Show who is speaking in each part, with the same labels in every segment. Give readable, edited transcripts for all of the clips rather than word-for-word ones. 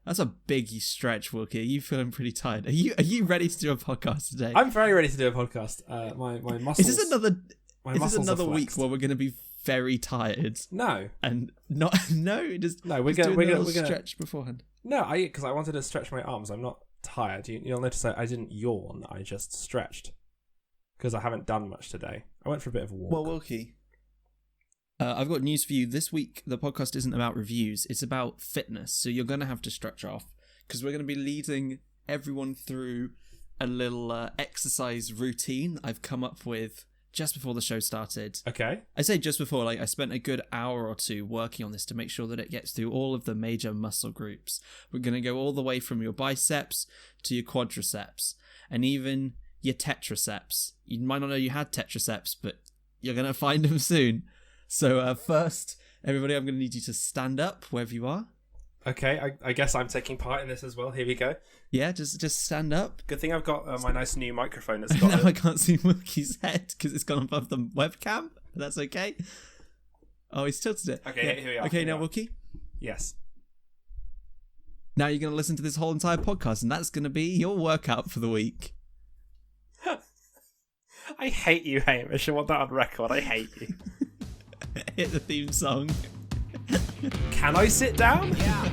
Speaker 1: That's a big stretch, Wilkie. Are you feeling pretty tired? Are you ready to do a podcast today?
Speaker 2: I'm very ready to do a podcast. My muscles.
Speaker 1: Is this another week
Speaker 2: flexed.
Speaker 1: where we're going to be very tired?
Speaker 2: No,
Speaker 1: and not just
Speaker 2: no. We're
Speaker 1: gonna
Speaker 2: gonna
Speaker 1: stretch beforehand.
Speaker 2: No, because I wanted to stretch my arms. I'm not tired. You'll notice I didn't yawn. I just stretched because I haven't done much today. I went for a bit of a walk.
Speaker 1: Well, Wilkie, I've got news for you. This week, the podcast isn't about reviews. It's about fitness. So you're going to have to stretch off because we're going to be leading everyone through a little exercise routine I've come up with just before the show started.
Speaker 2: Okay.
Speaker 1: I say just before, I spent a good hour or two working on this to make sure that it gets through all of the major muscle groups. We're going to go all the way from your biceps to your quadriceps and even your tetraceps. You might not know you had tetraceps, but you're going to find them soon. So first, everybody, I'm going to need you to stand up wherever you are.
Speaker 2: Okay, I guess I'm taking part in this as well. Here we go.
Speaker 1: Yeah, just stand up.
Speaker 2: Good thing I've got my nice new microphone. That's got
Speaker 1: Now I can't see Wilkie's head because it's gone above the webcam, but that's okay. Oh, he's tilted it.
Speaker 2: Okay,
Speaker 1: yeah.
Speaker 2: Here we are.
Speaker 1: Okay, now Wilkie.
Speaker 2: Yes.
Speaker 1: Now you're going to listen to this whole entire podcast, and that's going to be your workout for the week.
Speaker 2: I hate you, Hamish. I want that on record. I hate you.
Speaker 1: Hit the theme song.
Speaker 2: Can I sit down?
Speaker 3: Yeah.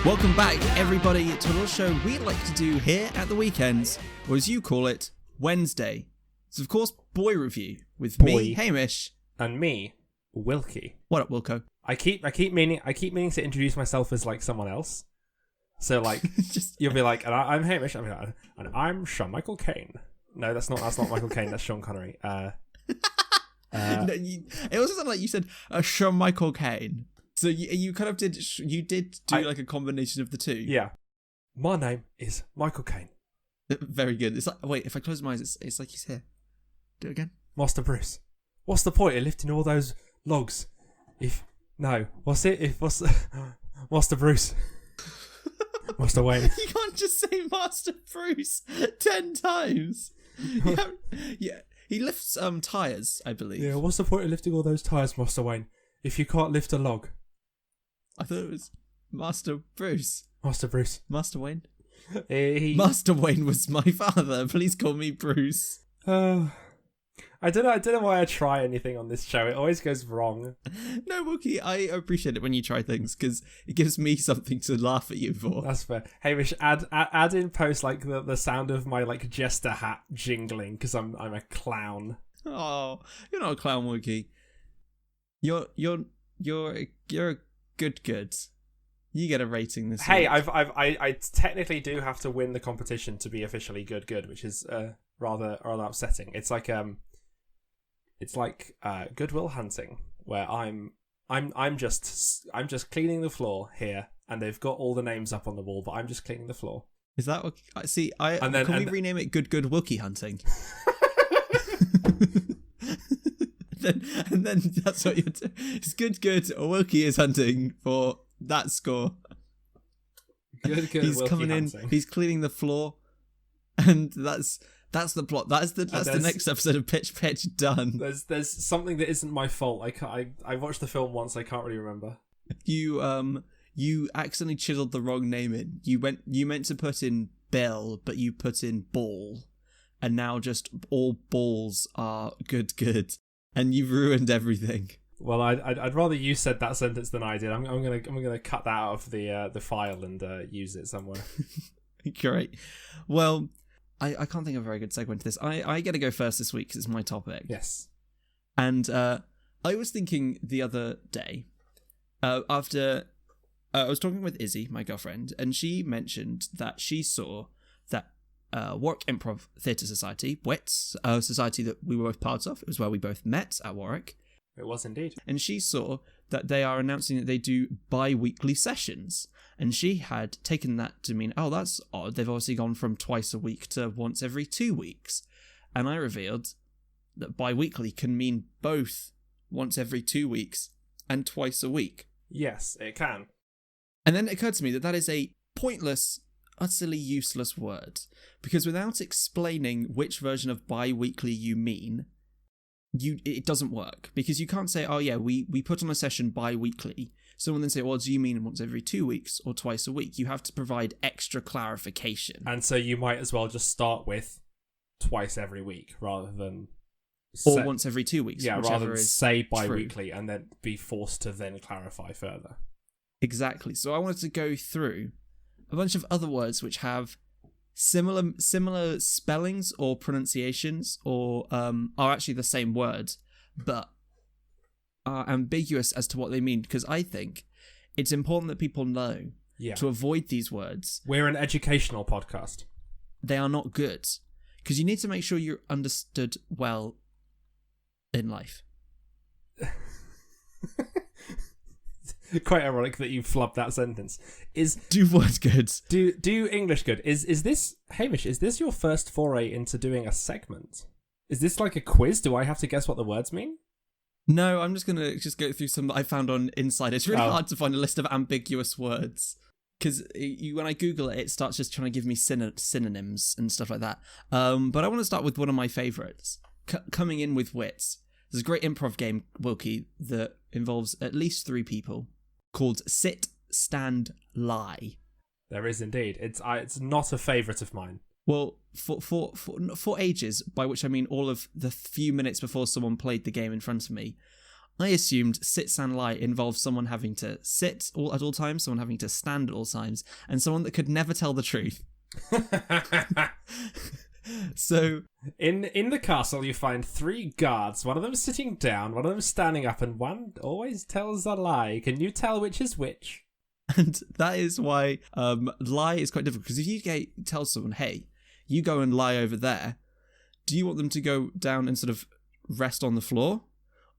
Speaker 1: Welcome back, everybody, to a little show we like to do here at the weekends, or as you call it, Wednesday. It's of course Boy Review with me, Hamish,
Speaker 2: and me, Wilkie.
Speaker 1: What up, Wilco?
Speaker 2: I keep meaning to introduce myself as like someone else. So like you'll be like, and I'm Hamish. I'm like, and I'm Sean Michael Caine. No, that's not Michael Caine. That's Sean Connery.
Speaker 1: No, it also sounded like you said Sean Michael Caine. So you kind of did like a combination of the two.
Speaker 2: Yeah. My name is Michael Caine.
Speaker 1: Very good. It's like, wait, if I close my eyes, it's like he's here. Do it again.
Speaker 2: Master Bruce. What's the point of lifting all those logs? Master Bruce. Master Wayne.
Speaker 1: You can't just say Master Bruce 10 times. Yeah. He lifts tires, I believe.
Speaker 2: Yeah, what's the point of lifting all those tires, Master Wayne, if you can't lift a log?
Speaker 1: I thought it was Master Bruce.
Speaker 2: Master Bruce.
Speaker 1: Master Wayne?
Speaker 2: Master.
Speaker 1: Master Wayne was my father. Please call me Bruce.
Speaker 2: I don't know why I try anything on this show. It always goes wrong.
Speaker 1: No, Wookie, I appreciate it when you try things because it gives me something to laugh at you for.
Speaker 2: That's fair. Hamish, add in post like the sound of my like jester hat jingling because I'm a clown.
Speaker 1: Oh, you're not a clown, Wookie. You're a good. You get a rating this
Speaker 2: week. Hey, I technically do have to win the competition to be officially good, which is rather upsetting. It's like Goodwill Hunting, where I'm just cleaning the floor here, and they've got all the names up on the wall, but I'm just cleaning the floor.
Speaker 1: Is that what? See, can we rename it Good Wookie Hunting? And then that's what you're doing. It's good. Wilkie is hunting for that score.
Speaker 2: Good.
Speaker 1: He's
Speaker 2: Wilkie
Speaker 1: coming
Speaker 2: hunting.
Speaker 1: in. He's cleaning the floor, and that's the plot. That's the next episode of Pitch done.
Speaker 2: There's something that isn't my fault. I watched the film once. I can't really remember.
Speaker 1: You accidentally chiseled the wrong name in. You meant to put in Bill, but you put in Ball, and now just all balls are good. And you've ruined everything.
Speaker 2: Well, I'd rather you said that sentence than I did. I'm gonna cut that out of the file and use it somewhere.
Speaker 1: Great. Well, I can't think of a very good segue into this. I get to go first this week because it's my topic.
Speaker 2: Yes.
Speaker 1: And I was thinking the other day, after I was talking with Izzy, my girlfriend, and she mentioned that she saw that Warwick Improv Theatre Society, WITS, a society that we were both parts of. It was where we both met at Warwick.
Speaker 2: It was indeed.
Speaker 1: And she saw that they are announcing that they do bi-weekly sessions. And she had taken that to mean, oh, that's odd. They've obviously gone from twice a week to once every 2 weeks. And I revealed that bi-weekly can mean both once every 2 weeks and twice a week.
Speaker 2: Yes, it can.
Speaker 1: And then it occurred to me that that is a pointless, utterly useless word. Because without explaining which version of bi-weekly you mean, it doesn't work. Because you can't say, oh yeah, we put on a session bi-weekly. Someone then say, well, do you mean once every 2 weeks or twice a week? You have to provide extra clarification.
Speaker 2: And so you might as well just start with twice every week rather than...
Speaker 1: Or once every 2 weeks.
Speaker 2: Yeah, rather than say bi-weekly
Speaker 1: true.
Speaker 2: And then be forced to then clarify further.
Speaker 1: Exactly. So I wanted to go through a bunch of other words which have similar spellings or pronunciations or are actually the same word, but are ambiguous as to what they mean, because I think it's important that people know to avoid these words.
Speaker 2: We're an educational podcast.
Speaker 1: They are not good, because you need to make sure you're understood well in life.
Speaker 2: Quite ironic that you flubbed that sentence.
Speaker 1: Do words good.
Speaker 2: Do English good. Is this, Hamish, is this your first foray into doing a segment? Is this like a quiz? Do I have to guess what the words mean?
Speaker 1: No, I'm just going to go through some that I found on Insider. It's really hard to find a list of ambiguous words. Because when I Google it, it starts just trying to give me synonyms and stuff like that. But I want to start with one of my favourites. Coming in with wits. There's a great improv game, Wilkie, that involves at least 3 people, called Sit, Stand, Lie.
Speaker 2: There is indeed. It's not a favourite of mine.
Speaker 1: Well, for ages, by which I mean all of the few minutes before someone played the game in front of me, I assumed sit, stand, lie involved someone having to sit at all times, someone having to stand at all times, and someone that could never tell the truth. So,
Speaker 2: in the castle, you find 3 guards. One of them sitting down, one of them standing up, and one always tells a lie. Can you tell which is which?
Speaker 1: And that is why lie is quite difficult, because if you tell someone, hey, you go and lie over there, do you want them to go down and sort of rest on the floor?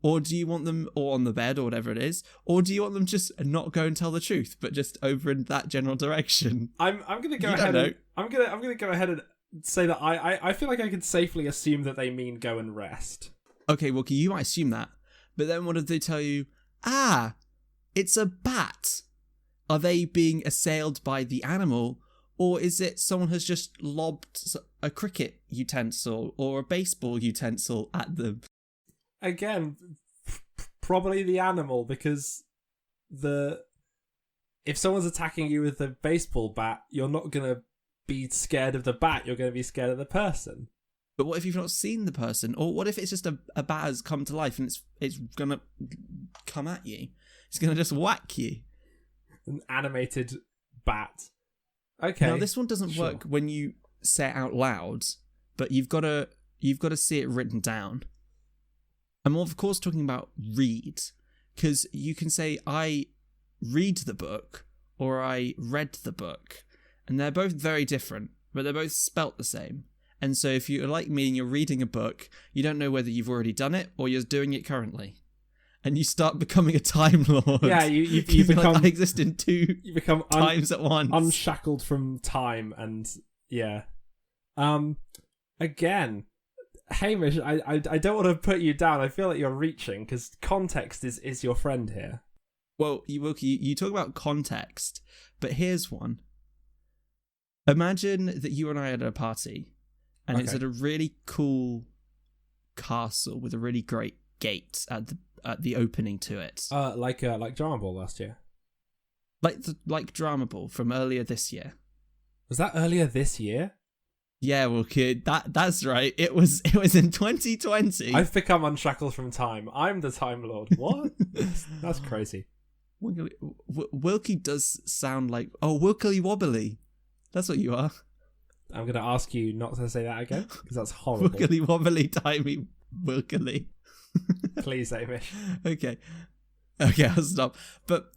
Speaker 1: Or do you want them, or on the bed, or whatever it is? Or do you want them just not go and tell the truth, but just over in that general direction?
Speaker 2: I'm going to go ahead. I'm going to go ahead and say that I feel like I can safely assume that they mean go and rest.
Speaker 1: Okay, Wookie, you might assume that, but then what if they tell you? It's a bat. Are they being assailed by the animal? Or is it someone has just lobbed a cricket utensil or a baseball utensil at them?
Speaker 2: Again, probably the animal, because if someone's attacking you with a baseball bat, you're not going to be scared of the bat, you're going to be scared of the person.
Speaker 1: But what if you've not seen the person? Or what if it's just a bat has come to life and it's going to come at you? It's going to just whack you.
Speaker 2: An animated bat. Okay.
Speaker 1: Now this one doesn't work when you say it out loud, but you've got to see it written down. I'm of course talking about read, because you can say I read the book or I read the book, and they're both very different, but they're both spelt the same. And so if you're like me and you're reading a book, you don't know whether you've already done it or you're doing it currently. And you start becoming a Time Lord.
Speaker 2: Yeah, you become...
Speaker 1: Like, I exist in 2
Speaker 2: you become
Speaker 1: times at once.
Speaker 2: Unshackled from time, and yeah. Again, Hamish, I don't want to put you down. I feel like you're reaching, because context is your friend here.
Speaker 1: Well, you talk about context, but here's one. Imagine that you and I are at a party, and it's at a really cool castle with a really great gate at the opening to it.
Speaker 2: Like Drama Ball last year.
Speaker 1: Like Drama Ball from earlier this year.
Speaker 2: Was that earlier this year?
Speaker 1: Yeah, well, kid, that's right. It was in 2020.
Speaker 2: I've become unshackled from time. I'm the Time Lord. What? That's crazy.
Speaker 1: Wilkie does sound like... Oh, Wilkily Wobbly. That's what you are.
Speaker 2: I'm going to ask you not to say that again, because that's horrible.
Speaker 1: Woogly wobbly timey woogly.
Speaker 2: Please, Hamish.
Speaker 1: Okay, I'll stop. But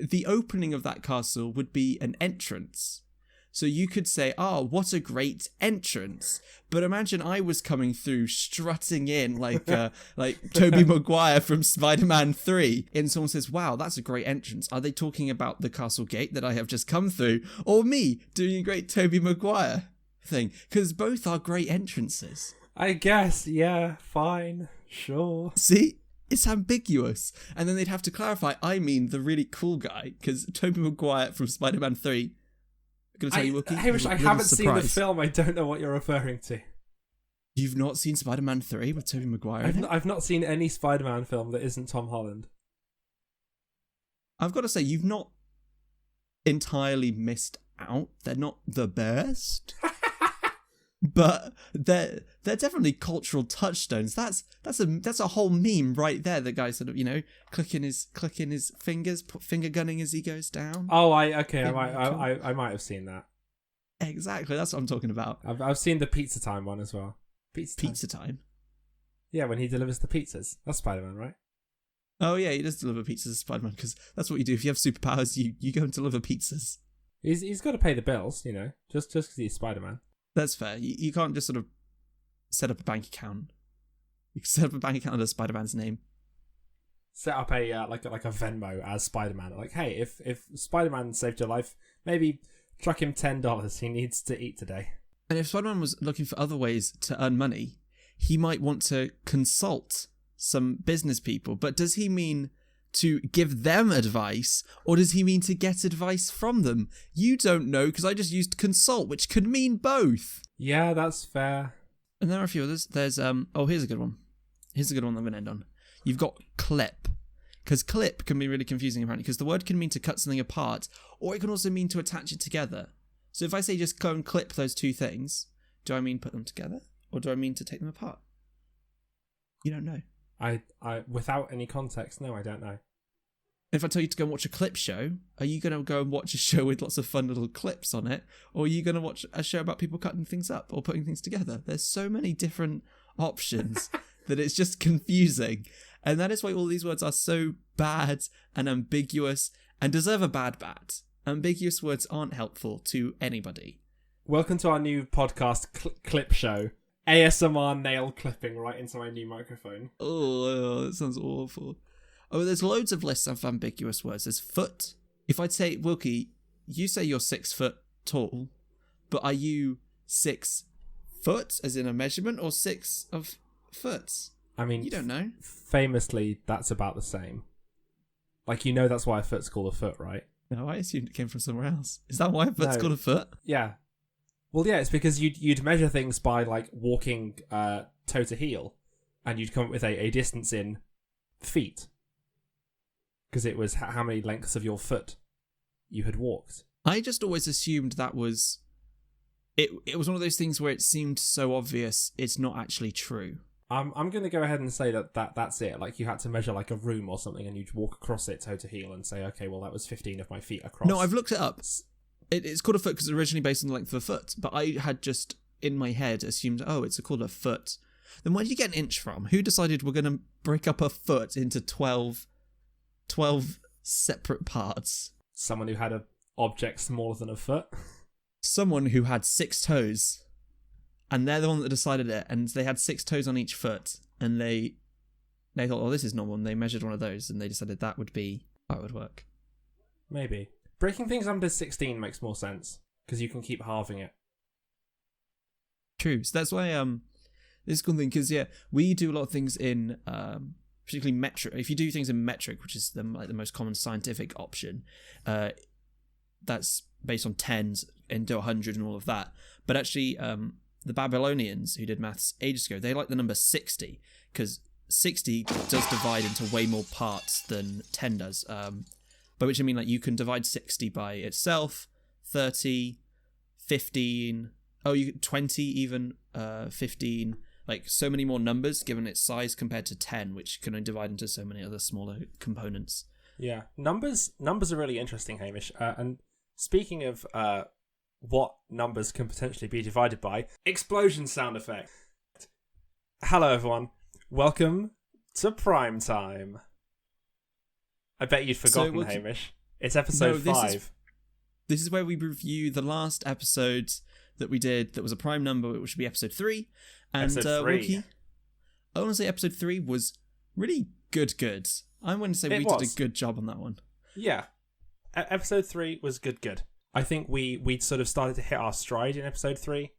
Speaker 1: the opening of that castle would be an entrance. So you could say, oh, what a great entrance. But imagine I was coming through, strutting in like Tobey Maguire from Spider-Man 3. And someone says, wow, that's a great entrance. Are they talking about the castle gate that I have just come through? Or me doing a great Tobey Maguire thing? Because both are great entrances.
Speaker 2: I guess, yeah, fine, sure.
Speaker 1: See? It's ambiguous. And then they'd have to clarify, I mean the really cool guy. Because Tobey Maguire from Spider-Man 3... Gonna tell you, Wookie,
Speaker 2: Hamish, I haven't seen the film. I don't know what you're referring to.
Speaker 1: You've not seen Spider-Man 3 with Tobey Maguire?
Speaker 2: I've not seen any Spider-Man film that isn't Tom Holland.
Speaker 1: I've got to say, you've not entirely missed out. They're not the best, but they're definitely cultural touchstones. That's a whole meme right there. The guy sort of clicking his fingers, finger gunning as he goes down.
Speaker 2: Oh, I might have seen that.
Speaker 1: Exactly, that's what I'm talking about.
Speaker 2: I've seen the Pizza Time one as well.
Speaker 1: Pizza Time.
Speaker 2: Yeah, when he delivers the pizzas. That's Spider-Man, right?
Speaker 1: Oh yeah, he does deliver pizzas as Spider-Man, because that's what you do. If you have superpowers, you go and deliver pizzas.
Speaker 2: He's got to pay the bills, just because he's Spider-Man.
Speaker 1: That's fair. You can't just sort of set up a bank account. You can set up a bank account under Spider-Man's name.
Speaker 2: Set up a like a Venmo as Spider-Man. Like, hey, if Spider-Man saved your life, maybe chuck him $10. He needs to eat today.
Speaker 1: And if Spider-Man was looking for other ways to earn money, he might want to consult some business people. But does he mean to give them advice, or does he mean to get advice from them? You don't know, because I just used consult, which could mean both.
Speaker 2: Yeah, that's fair.
Speaker 1: And there are a few others. There's here's a good one. Here's a good one that I'm going to end on. You've got clip. Because clip can be really confusing, apparently, because the word can mean to cut something apart, or it can also mean to attach it together. So if I say just go and clip those two things, do I mean put them together, or do I mean to take them apart? You don't know.
Speaker 2: I without any context, no, I don't know.
Speaker 1: If I tell you to go and watch a clip show, are you going to go and watch a show with lots of fun little clips on it? Or are you going to watch a show about people cutting things up or putting things together? There's so many different options that it's just confusing. And that is why all these words are so bad and ambiguous and deserve a bad bat. Ambiguous words aren't helpful to anybody.
Speaker 2: Welcome to our new podcast clip show. ASMR nail clipping right into my new microphone.
Speaker 1: Oh, that sounds awful. Oh, there's loads of lists of ambiguous words. There's foot. If I'd say, Wilkie, you say you're 6 foot tall, but are you 6 foot, as in a measurement, or 6 of foot?
Speaker 2: I mean,
Speaker 1: you don't know.
Speaker 2: Famously, that's about the same. Like, that's why a foot's called a foot, right?
Speaker 1: No, I assumed it came from somewhere else. Is that why a foot's called a foot?
Speaker 2: Yeah. Well, yeah, it's because you'd measure things by, like, walking toe to heel, and you'd come up with a distance in feet. Because it was how many lengths of your foot you had walked. I
Speaker 1: just always assumed that was... It was one of those things where it seemed so obvious it's not actually true.
Speaker 2: I'm going to go ahead and say that's it. Like, you had to measure, like, a room or something, and you'd walk across it toe to heel and say, okay, well, that was 15 of my feet across.
Speaker 1: No, I've looked it up. It's called a foot because it's originally based on the length of a foot. But I had just, in my head, assumed, it's called a foot. Then where did you get an inch from? Who decided we're going to break up a foot into 12 separate parts?
Speaker 2: Someone who had an object smaller than a foot.
Speaker 1: Someone who had 6 toes, and they're the one that decided it, and they had 6 toes on each foot, and they thought, oh, this is normal, and they measured one of those, and they decided that would work.
Speaker 2: Maybe breaking things under 16 makes more sense because you can keep halving it.
Speaker 1: True. So that's why this is a cool thing, because we do a lot of things in particularly metric. If you do things in metric, which is the most common scientific option, that's based on tens into 100 and all of that. But actually, the Babylonians who did maths ages ago, they like the number 60 because 60 does divide into way more parts than 10 does. By which I mean, like, you can divide 60 by itself, 30, 15, 20 even, 15. Like, so many more numbers given its size compared to 10, which can only divide into so many other smaller components.
Speaker 2: Yeah, numbers are really interesting, Hamish. And speaking of what numbers can potentially be divided by. Explosion sound effect. Hello, everyone. Welcome to Prime Time. I bet you'd forgotten, Hamish. It's episode 5.
Speaker 1: This is where we review the last episode that we did that was a prime number, which would be episode 3. And
Speaker 2: episode 3.
Speaker 1: Wookie, I want to say episode 3 was really good. I'm going to say we did a good job on that one. Yeah.
Speaker 2: Episode 3 was good. I think we'd sort of started to hit our stride in episode 3.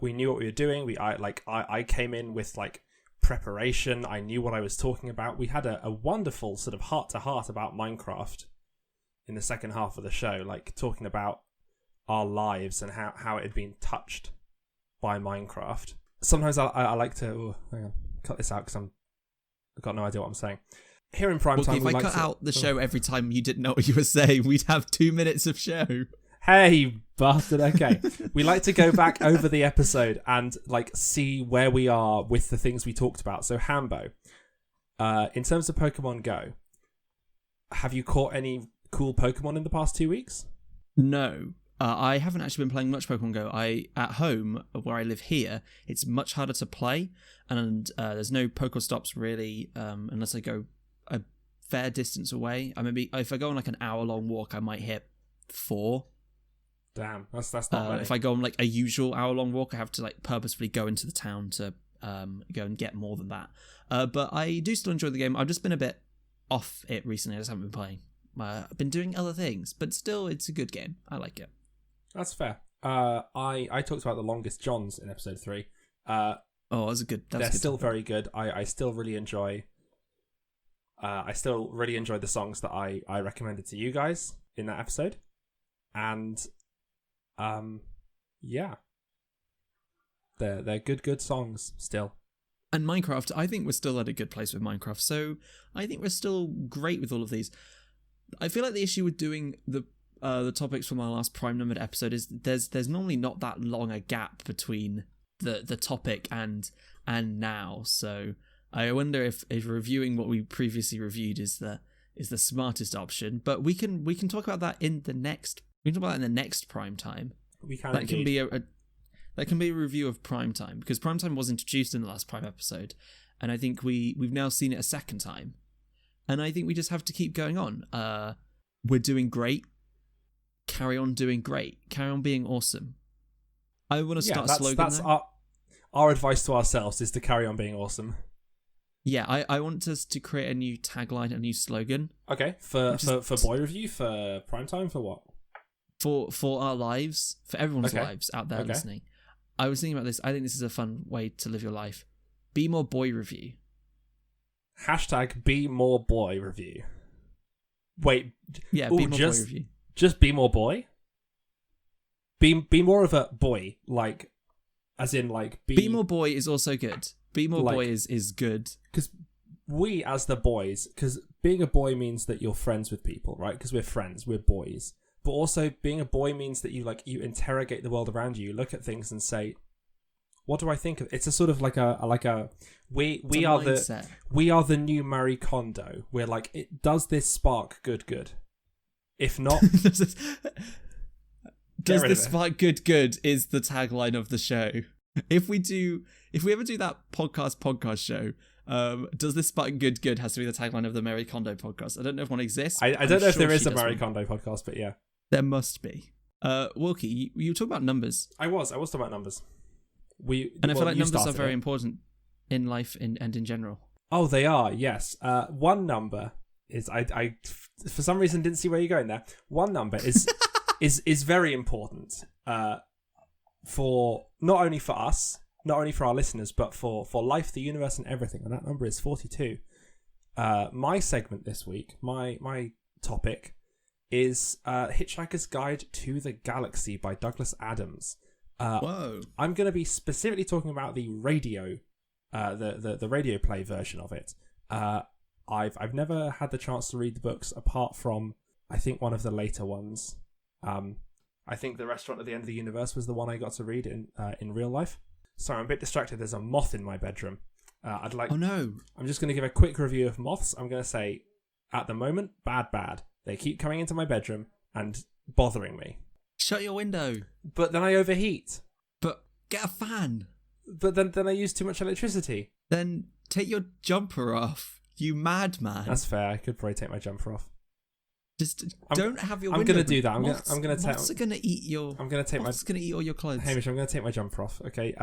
Speaker 2: We knew what we were doing. I came in with like preparation. I knew what I was talking about. We had a wonderful sort of heart-to-heart about Minecraft in the second half of the show, like talking about our lives and how it had been touched by Minecraft. Sometimes I like to hang on, cut this out because I've got no idea what I'm saying. Here in Prime Time,
Speaker 1: if I cut out the show every time you didn't know what you were saying, we'd have 2 minutes of show.
Speaker 2: Hey, bastard. Okay. We like to go back over the episode and like see where we are with the things we talked about. So, Hambo, in terms of Pokemon Go, have you caught any cool Pokemon in the past 2 weeks?
Speaker 1: No. I haven't actually been playing much Pokemon Go. At home, where I live here, it's much harder to play, and there's no Pokestops really, unless I go a fair distance away. If I go on like an hour-long walk, I might hit 4.
Speaker 2: Damn, that's not many.
Speaker 1: If I go on like a usual hour-long walk, I have to like purposefully go into the town to go and get more than that. But I do still enjoy the game. I've just been a bit off it recently. I just haven't been playing. I've been doing other things, but still, it's a good game. I like it.
Speaker 2: That's fair. I talked about the Longest Johns in episode 3.
Speaker 1: That's a good.
Speaker 2: They're still very good. I still really enjoy. I still really enjoy the songs that I recommended to you guys in that episode, and yeah, they're good songs still.
Speaker 1: And Minecraft, I think we're still at a good place with Minecraft. So I think we're still great with all of these. I feel like the issue with doing the topics from our last prime numbered episode is there's normally not that long a gap between the topic and now. So I wonder if reviewing what we previously reviewed is the smartest option. But we can talk about that in the next. We can talk about that in the next prime time.
Speaker 2: We can.
Speaker 1: That can be that can be a review of Prime Time, because Prime Time was introduced in the last Prime episode, and I think we've now seen it a second time. And I think we just have to keep going on. We're doing great. Carry on doing great. Carry on being awesome. I want to start a slogan.
Speaker 2: That's our advice to ourselves is to carry on being awesome.
Speaker 1: Yeah, I want us to create a new tagline, a new slogan.
Speaker 2: Okay, for Boy Review, for Prime Time, for what?
Speaker 1: For our lives, for everyone's lives out there listening. I was thinking about this. I think this is a fun way to live your life. Be more Boy Review.
Speaker 2: Hashtag be more boy review. Wait.
Speaker 1: Yeah, be more boy review.
Speaker 2: Just be more boy? Be more of a boy, like, as in, like,
Speaker 1: be more boy is also good. Be more boy is good.
Speaker 2: Because we, as the boys, because being a boy means that you're friends with people, right? Because we're friends, we're boys. But also, being a boy means that you interrogate the world around you, look at things and say, what do I think of? It's a sort of like a we are the new Marie Kondo. We're like, does this spark good? If not,
Speaker 1: does this spark good is the tagline of the show. If we ever do that podcast show, does this spark good has to be the tagline of the Marie Kondo podcast. I don't know if one exists.
Speaker 2: I don't know if there is a Marie Kondo podcast, but yeah,
Speaker 1: there must be. Wilkie, you talk about numbers.
Speaker 2: I was talking about numbers.
Speaker 1: I feel like numbers are very important in life and in general.
Speaker 2: Oh, they are. Yes. One number is I for some reason didn't see where you're going there. One number is is very important for not only for us, not only for our listeners, but for life, the universe, and everything. And that number is 42. My segment this week, my topic is Hitchhiker's Guide to the Galaxy by Douglas Adams.
Speaker 1: Whoa!
Speaker 2: I'm going to be specifically talking about the radio, the radio play version of it. I've never had the chance to read the books apart from I think one of the later ones. I think The Restaurant at the End of the Universe was the one I got to read in real life. Sorry, I'm a bit distracted. There's a moth in my bedroom.
Speaker 1: Oh no!
Speaker 2: I'm just going to give a quick review of moths. I'm going to say, at the moment, bad. They keep coming into my bedroom and bothering me.
Speaker 1: shut your window.
Speaker 2: But then I overheat.
Speaker 1: But get a fan.
Speaker 2: But then I use too much electricity.
Speaker 1: Then take your jumper off, you madman.
Speaker 2: That's fair. I could probably take my jumper off.
Speaker 1: Just don't have your.
Speaker 2: I'm
Speaker 1: going to
Speaker 2: do that. I'm gonna take.
Speaker 1: Moths are going to eat your.
Speaker 2: I'm gonna take
Speaker 1: moths are going to eat all your clothes.
Speaker 2: Hamish, I'm gonna take my jumper off. Okay.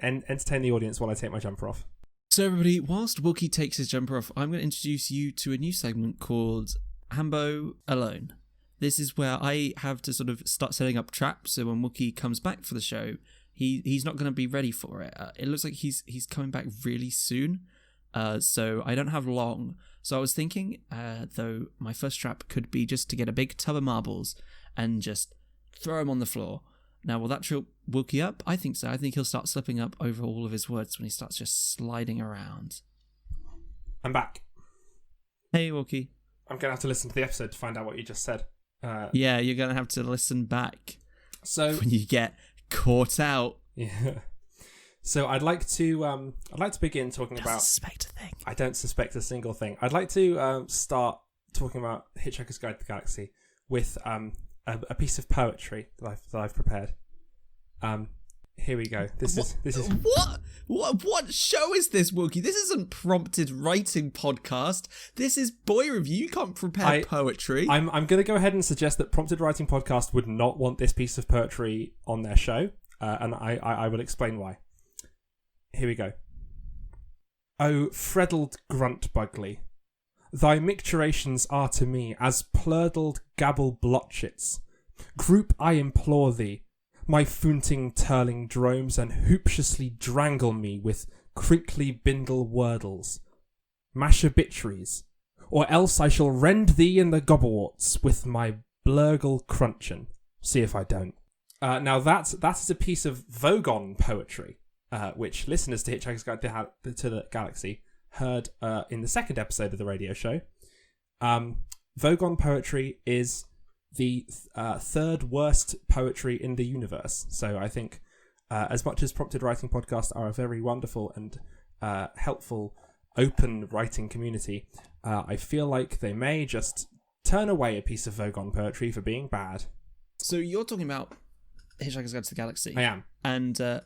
Speaker 2: Entertain the audience while I take my jumper off.
Speaker 1: So everybody, whilst Wookie takes his jumper off, I'm going to introduce you to a new segment called Hambo Alone. This is where I have to sort of start setting up traps, so when Wookie comes back for the show, he's not going to be ready for it. It looks like he's coming back really soon, so I don't have long. So I was thinking, though, my first trap could be just to get a big tub of marbles and just throw them on the floor. Now, will that trip Wookie up? I think so. I think he'll start slipping up over all of his words when he starts just sliding around.
Speaker 2: I'm back.
Speaker 1: Hey, Wookie.
Speaker 2: I'm going to have to listen to the episode to find out what you just said.
Speaker 1: Yeah, you're going to have to listen back.
Speaker 2: So
Speaker 1: when you get caught out.
Speaker 2: Yeah. So I'd like to begin talking about...
Speaker 1: I don't suspect a thing.
Speaker 2: I don't suspect a single thing. I'd like to start talking about Hitchhiker's Guide to the Galaxy with a piece of poetry that I've prepared. Here we go. This is
Speaker 1: what show is this, Wookie? This isn't Prompted Writing Podcast. This is Boy Review. You can't prepare poetry.
Speaker 2: I'm going to go ahead and suggest that Prompted Writing Podcast would not want this piece of poetry on their show, and I will explain why. Here we go. O freddled grunt bugly, thy micturations are to me as plurdled gabble blotchets. Group, I implore thee, my foonting turling dromes, and hooptiously drangle me with crinkly bindle wordles, mash obituaries, or else I shall rend thee in the gobberwarts with my blurgle cruncheon. See if I don't. Now that is a piece of Vogon poetry, which listeners to Hitchhiker's Guide to the Galaxy heard in the second episode of the radio show. Vogon poetry is the third worst poetry in the universe. So I think as much as Prompted Writing Podcasts are a very wonderful and helpful open writing community, I feel like they may just turn away a piece of Vogon poetry for being bad.
Speaker 1: So you're talking about Hitchhiker's Guide to the Galaxy.
Speaker 2: I am.
Speaker 1: And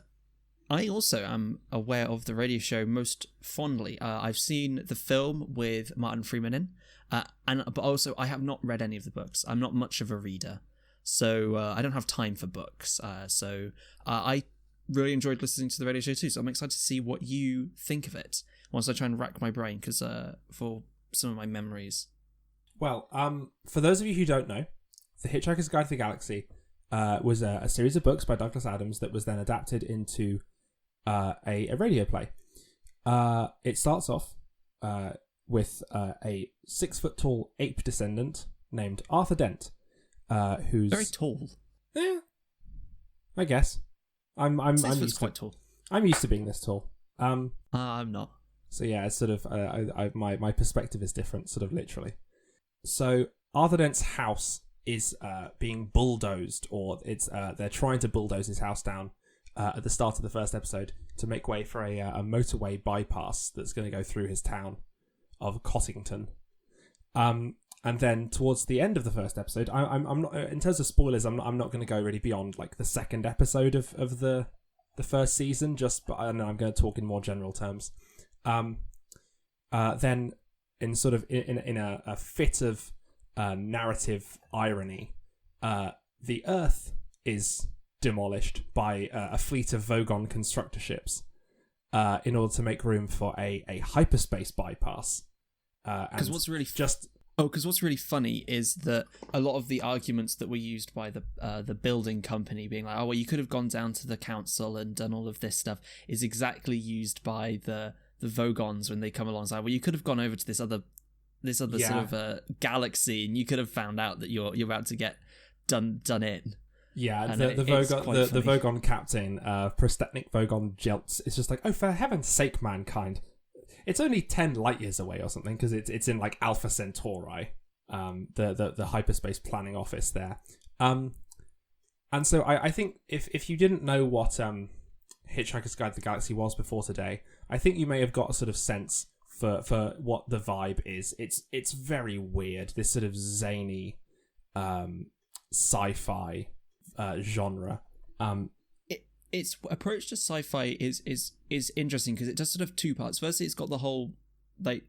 Speaker 1: I also am aware of the radio show most fondly. I've seen the film with Martin Freeman in, but also I have not read any of the books. I'm not much of a reader, so I don't have time for books. So I really enjoyed listening to the radio show too. So I'm excited to see what you think of it once I try and rack my brain, because for some of my memories.
Speaker 2: Well, for those of you who don't know, The Hitchhiker's Guide to the Galaxy was a series of books by Douglas Adams that was then adapted into a radio play. It starts off with a 6-foot-tall ape descendant named Arthur Dent, who's
Speaker 1: very tall.
Speaker 2: Yeah, I guess. I'm used
Speaker 1: quite tall.
Speaker 2: I'm used to being this tall.
Speaker 1: I'm not.
Speaker 2: So yeah, it's sort of my perspective is different, sort of literally. So Arthur Dent's house is being bulldozed, or it's they're trying to bulldoze his house down at the start of the first episode to make way for a motorway bypass that's going to go through his town of Cottington. And then towards the end of the first episode, I'm not, in terms of spoilers, I'm not going to go really beyond like the second episode of the first season. But I'm going to talk in more general terms. Then in sort of in a fit of narrative irony, the Earth is demolished by a fleet of Vogon constructor ships in order to make room for a hyperspace bypass.
Speaker 1: Because what's really funny is that a lot of the arguments that were used by the building company being like, oh well, you could have gone down to the council and done all of this stuff, is exactly used by the Vogons when they come alongside. Well, you could have gone over to this other sort of galaxy, and you could have found out that you're about to get done in. Yeah, and the
Speaker 2: Vogon captain, Prostetnik Vogon Jeltz, is just like, oh, for heaven's sake, mankind. It's only 10 light years away or something, because it's in like Alpha Centauri, the hyperspace planning office there. And so I think if you didn't know what Hitchhiker's Guide to the Galaxy was before today, I think you may have got a sort of sense for what the vibe is. It's very weird, this sort of zany sci-fi genre.
Speaker 1: Its approach to sci-fi is interesting because it does sort of two parts. Firstly, it's got the whole like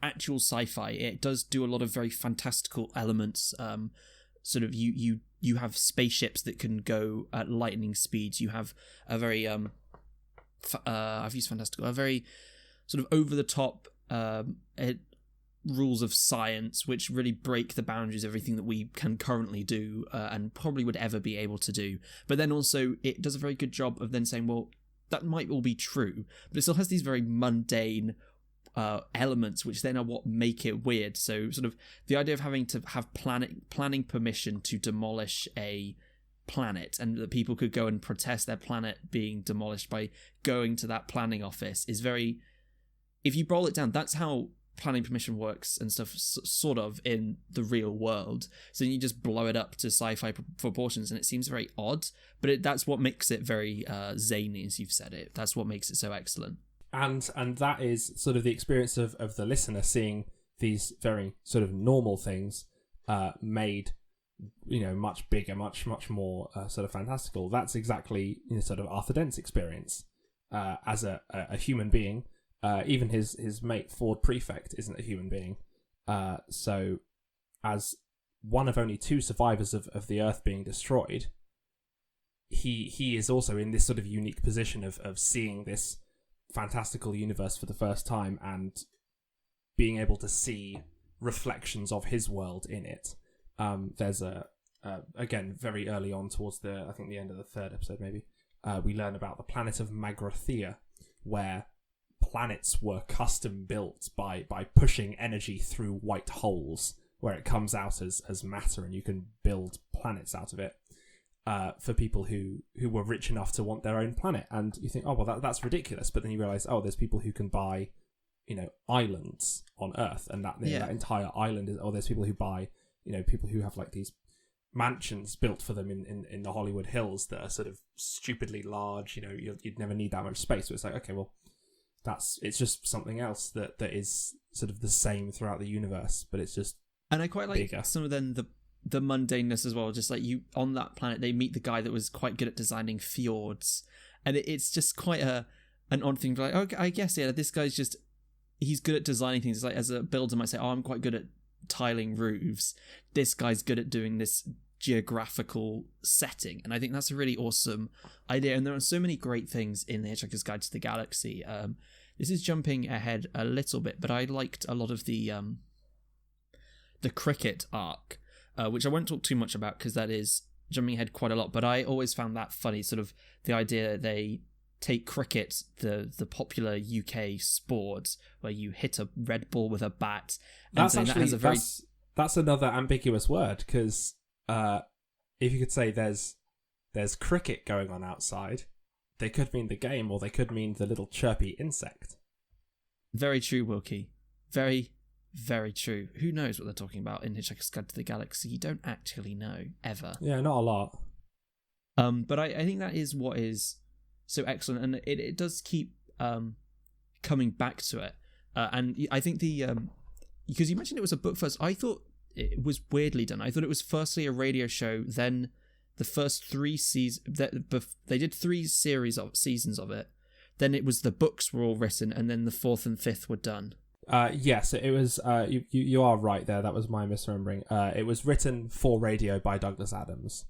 Speaker 1: actual sci-fi. It does do a lot of very fantastical elements. Sort of you have spaceships that can go at lightning speeds. You have a very I've used fantastical, a very sort of over the top rules of science which really break the boundaries of everything that we can currently do and probably would ever be able to do. But then also it does a very good job of then saying, well, that might all be true, but it still has these very mundane elements which then are what make it weird. So sort of the idea of having to have planning permission to demolish a planet, and that people could go and protest their planet being demolished by going to that planning office is very, if you boil it down, that's how planning permission works and stuff sort of in the real world. So you just blow it up to sci-fi proportions and it seems very odd, but that's what makes it very zany, as you've said it. That's what makes it so excellent. And
Speaker 2: that is sort of the experience of the listener seeing these very sort of normal things made, you know, much bigger, much more sort of fantastical. That's exactly, you know, sort of Arthur Dent's experience as a human being. Even his mate Ford Prefect isn't a human being. So as one of only two survivors of the Earth being destroyed, he is also in this sort of unique position of seeing this fantastical universe for the first time and being able to see reflections of his world in it. There's again, very early on towards the end of the third episode maybe, we learn about the planet of Magrathea, where planets were custom built by pushing energy through white holes, where it comes out as matter and you can build planets out of it for people who were rich enough to want their own planet. And you think, oh well, that's ridiculous, but then you realize, oh, there's people who can buy, you know, islands on Earth, and that that entire island is, oh, there's people who buy, you know, people who have like these mansions built for them in the Hollywood Hills that are sort of stupidly large. You know, you'd never need that much space. So it's like, okay, well, it's just something else that is sort of the same throughout the universe, but it's just
Speaker 1: and I quite like
Speaker 2: bigger.
Speaker 1: Some of then the mundaneness as well. Just like you on that planet, they meet the guy that was quite good at designing fjords, and it's just quite an odd thing. Like, okay, I guess this guy's just he's good at designing things. It's like as a builder might say, oh, I'm quite good at tiling roofs. This guy's good at doing this geographical setting, and I think that's a really awesome idea. And there are so many great things in the Hitchhiker's Guide to the Galaxy. This is jumping ahead a little bit, but I liked a lot of the cricket arc, which I won't talk too much about because that is jumping ahead quite a lot. But I always found that funny, sort of the idea they take cricket, the popular UK sport where you hit a red ball with a bat.
Speaker 2: That's another ambiguous word, because if you could say there's cricket going on outside, they could mean the game, or they could mean the little chirpy insect.
Speaker 1: Very true, Wilkie. Very, very true. Who knows what they're talking about in Hitchhiker's Guide to the Galaxy? You don't actually know, ever.
Speaker 2: Yeah, not a lot.
Speaker 1: But I think that is what is so excellent, and it does keep coming back to it. And I think because you mentioned it was a book first, I thought it was weirdly done. I thought it was firstly a radio show, then the first 3 seasons. They did 3 seasons of it. Then it was the books were all written, and then the 4th and 5th were done.
Speaker 2: Yes, it was. You are right there. That was my misremembering. It was written for radio by Douglas Adams.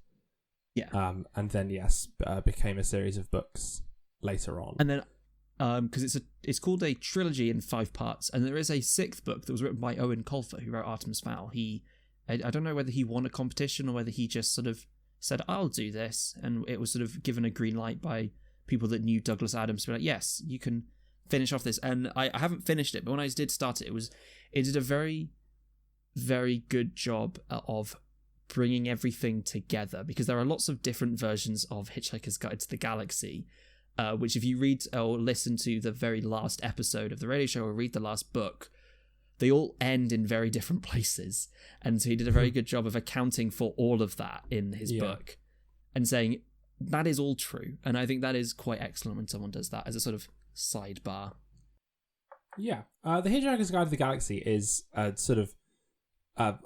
Speaker 1: Yeah.
Speaker 2: And then became a series of books later on.
Speaker 1: And then, because it's called a trilogy in 5 parts, and there is a 6th book that was written by Owen Colfer, who wrote Artemis Fowl. I don't know whether he won a competition or whether he just sort of said, I'll do this, and it was sort of given a green light by people that knew Douglas Adams to be like, yes, you can finish off this. And I haven't finished it, but when I did start it, it did a very, very good job of bringing everything together, because there are lots of different versions of Hitchhiker's Guide to the Galaxy, which if you read or listen to the very last episode of the radio show or read the last book, they all end in very different places. And so he did a very good job of accounting for all of that in his book and saying that is all true. And I think that is quite excellent when someone does that as a sort of sidebar.
Speaker 2: Yeah. The Hitchhiker's Guide to the Galaxy is sort of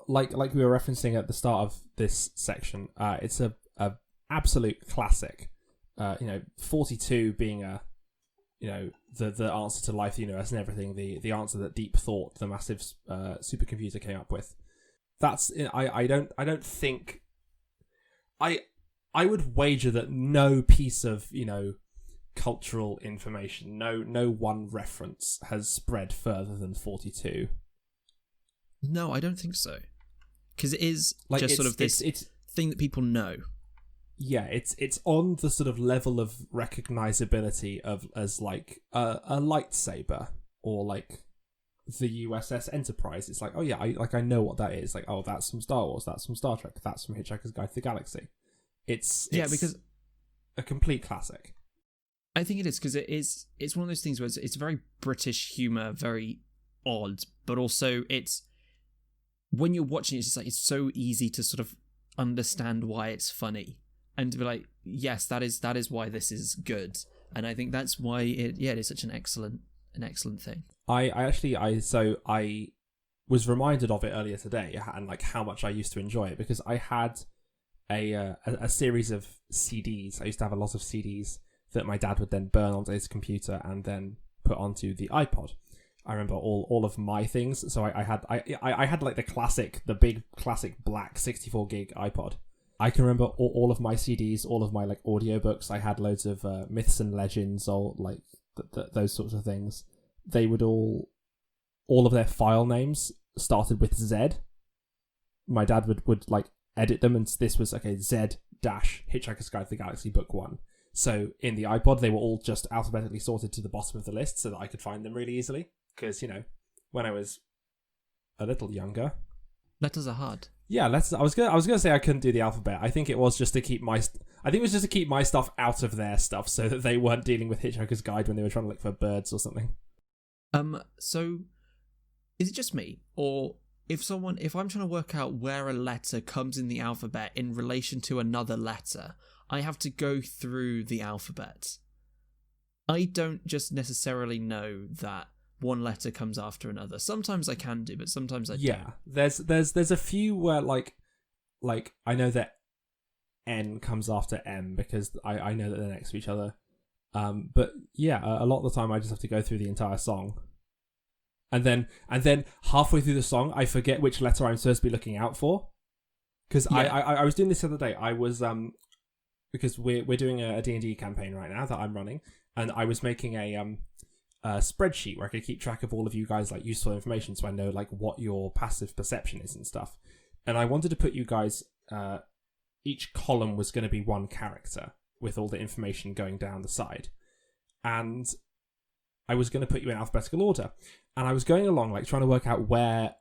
Speaker 2: like we were referencing at the start of this section. It's a absolute classic. 42 being the answer to life, the universe, and everything. The answer that deep thought, the massive supercomputer, came up with. That's I don't think I would wager that no piece of cultural information, no one reference has spread further than 42.
Speaker 1: No, I don't think so, because it is just sort of this thing that people know.
Speaker 2: Yeah, it's on the sort of level of recognizability as like a lightsaber, or like the USS Enterprise. It's like, oh yeah, I know what that is. Like, oh, that's from Star Wars, that's from Star Trek, that's from Hitchhiker's Guide to the Galaxy. It's
Speaker 1: because
Speaker 2: a complete classic.
Speaker 1: I think it is, because it's one of those things where it's very British humor, very odd, but also it's, when you're watching it, it's just like, it's so easy to sort of understand why it's funny. And to be like, yes, that is why this is good, and I think that's why it is such an excellent thing. I was reminded of it earlier today, and like how much I used to enjoy it, because I had a series of CDs. I used to have a lot of CDs that my dad would then burn onto his computer and then put onto the iPod. I remember all of my things. So I had like the big classic black 64 gig iPod. I can remember all of my CDs, all of my like audiobooks. I had loads of myths and legends, or like those sorts of things. They would all of their file names started with Z. My dad would like edit them, and this was Z dash Hitchhiker's Guide to the Galaxy Book 1. So in the iPod, they were all just alphabetically sorted to the bottom of the list so that I could find them really easily. Because when I was a little younger, letters are hard.
Speaker 2: Yeah, I was gonna say I couldn't do the alphabet. I think it was just to keep my stuff out of their stuff, so that they weren't dealing with Hitchhiker's Guide when they were trying to look for birds or something.
Speaker 1: So is it just me, or if I'm trying to work out where a letter comes in the alphabet in relation to another letter, I have to go through the alphabet. I don't just necessarily know that one letter comes after another. Sometimes I can do, but sometimes I don't.
Speaker 2: Yeah, there's a few where like I know that N comes after M because I know that they're next to each other. But yeah, a lot of the time I just have to go through the entire song. And then halfway through the song, I forget which letter I'm supposed to be looking out for. Because I was doing this the other day. I was because we're doing a D&D campaign right now that I'm running, and I was making a spreadsheet where I could keep track of all of you guys like useful information, so I know like what your passive perception is and stuff. And I wanted to put you guys. Each column was going to be one character with all the information going down the side, and I was going to put you in alphabetical order. And I was going along like trying to work out where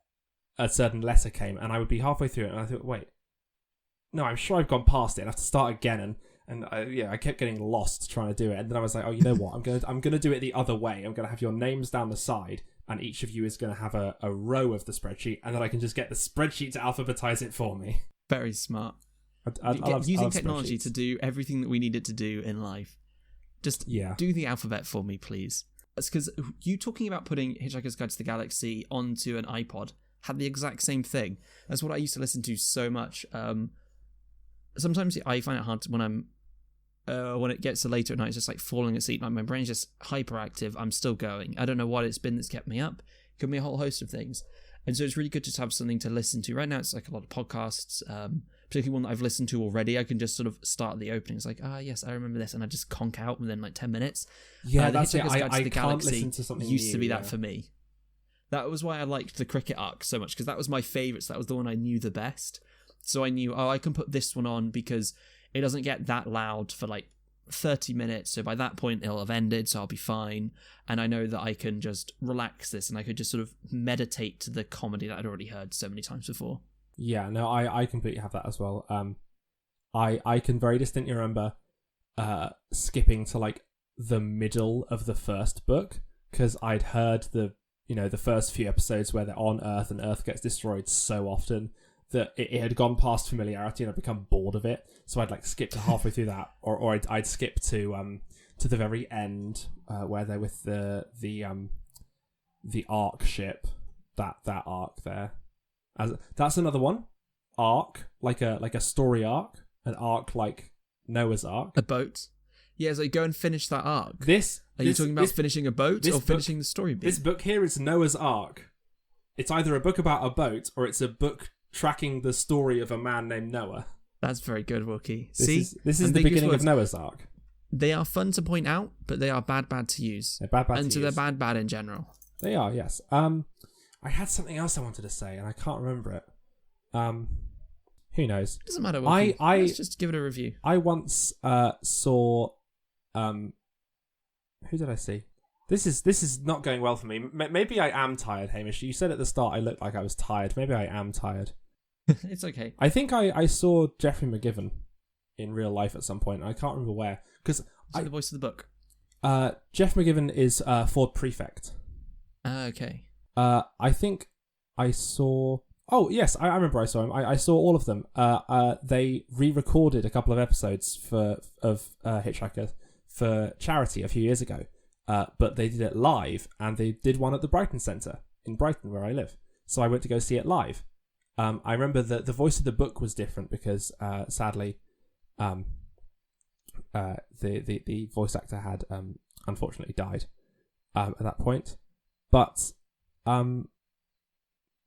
Speaker 2: a certain letter came, and I would be halfway through it, and I thought, wait, no, I'm sure I've gone past it, and I have to start again. And I kept getting lost trying to do it, and then I was like, oh, you know what? I'm gonna do it the other way. I'm gonna have your names down the side, and each of you is gonna have a row of the spreadsheet, and then I can just get the spreadsheet to alphabetize it for me.
Speaker 1: Very smart. Using technology to do everything that we need it to do in life. Just do the alphabet for me, please. It's because you talking about putting Hitchhiker's Guide to the Galaxy onto an iPod had the exact same thing. That's what I used to listen to so much. Sometimes I find it hard when it gets to later at night, it's just like falling asleep. Like my brain's just hyperactive. I'm still going. I don't know what it's been that's kept me up. It could be a whole host of things. And so it's really good to have something to listen to. Right now it's like a lot of podcasts, particularly one that I've listened to already. I can just sort of start the opening. It's like, yes, I remember this. And I just conk out within like 10 minutes.
Speaker 2: Yeah, that's it.
Speaker 1: I
Speaker 2: can't listen to something
Speaker 1: used
Speaker 2: new,
Speaker 1: to be that for me. That was why I liked the cricket arc so much, because that was my favourite. So that was the one I knew the best. So I knew, I can put this one on because it doesn't get that loud for like 30 minutes. So by that point, it'll have ended, so I'll be fine. And I know that I can just relax this, and I could just sort of meditate to the comedy that I'd already heard so many times before.
Speaker 2: Yeah, no, I completely have that as well. I can very distinctly remember skipping to like the middle of the first book, because I'd heard the first few episodes where they're on Earth and Earth gets destroyed so often that it had gone past familiarity, and I'd become bored of it. So I'd like skip to halfway through that, or I'd skip to the very end where they're with the Ark ship. That arc there, that's another one. Arc, like a story arc, an arc like Noah's Ark.
Speaker 1: A boat. Yeah, so go and finish that arc.
Speaker 2: Are
Speaker 1: you talking about finishing a boat or finishing the story beat?
Speaker 2: This book here is Noah's Ark. It's either a book about a boat or it's a book tracking the story of a man named Noah.
Speaker 1: That's very good, Wookie.
Speaker 2: This is the beginning of Noah's Ark.
Speaker 1: They are fun to point out, but they are bad to use.
Speaker 2: They're bad to use.
Speaker 1: And so they're bad in general.
Speaker 2: They are, yes. I had something else I wanted to say, and I can't remember it. Who knows?
Speaker 1: Doesn't matter, Wookie. Let's just give it a review.
Speaker 2: I once saw... who did I see? This is not going well for me. Maybe I am tired, Hamish. You said at the start I looked like I was tired. Maybe I am tired.
Speaker 1: It's okay.
Speaker 2: I think I saw Jeffrey McGivern in real life at some point. I can't remember where. Because
Speaker 1: the voice of the book.
Speaker 2: Jeff McGivern is Ford Prefect.
Speaker 1: Okay.
Speaker 2: I think I saw... Oh, yes, I remember I saw him. I saw all of them. They re-recorded a couple of episodes of Hitchhiker for charity a few years ago. But they did it live, and they did one at the Brighton Centre in Brighton, where I live. So I went to go see it live. I remember that the voice of the book was different because, sadly, the voice actor had unfortunately died at that point. But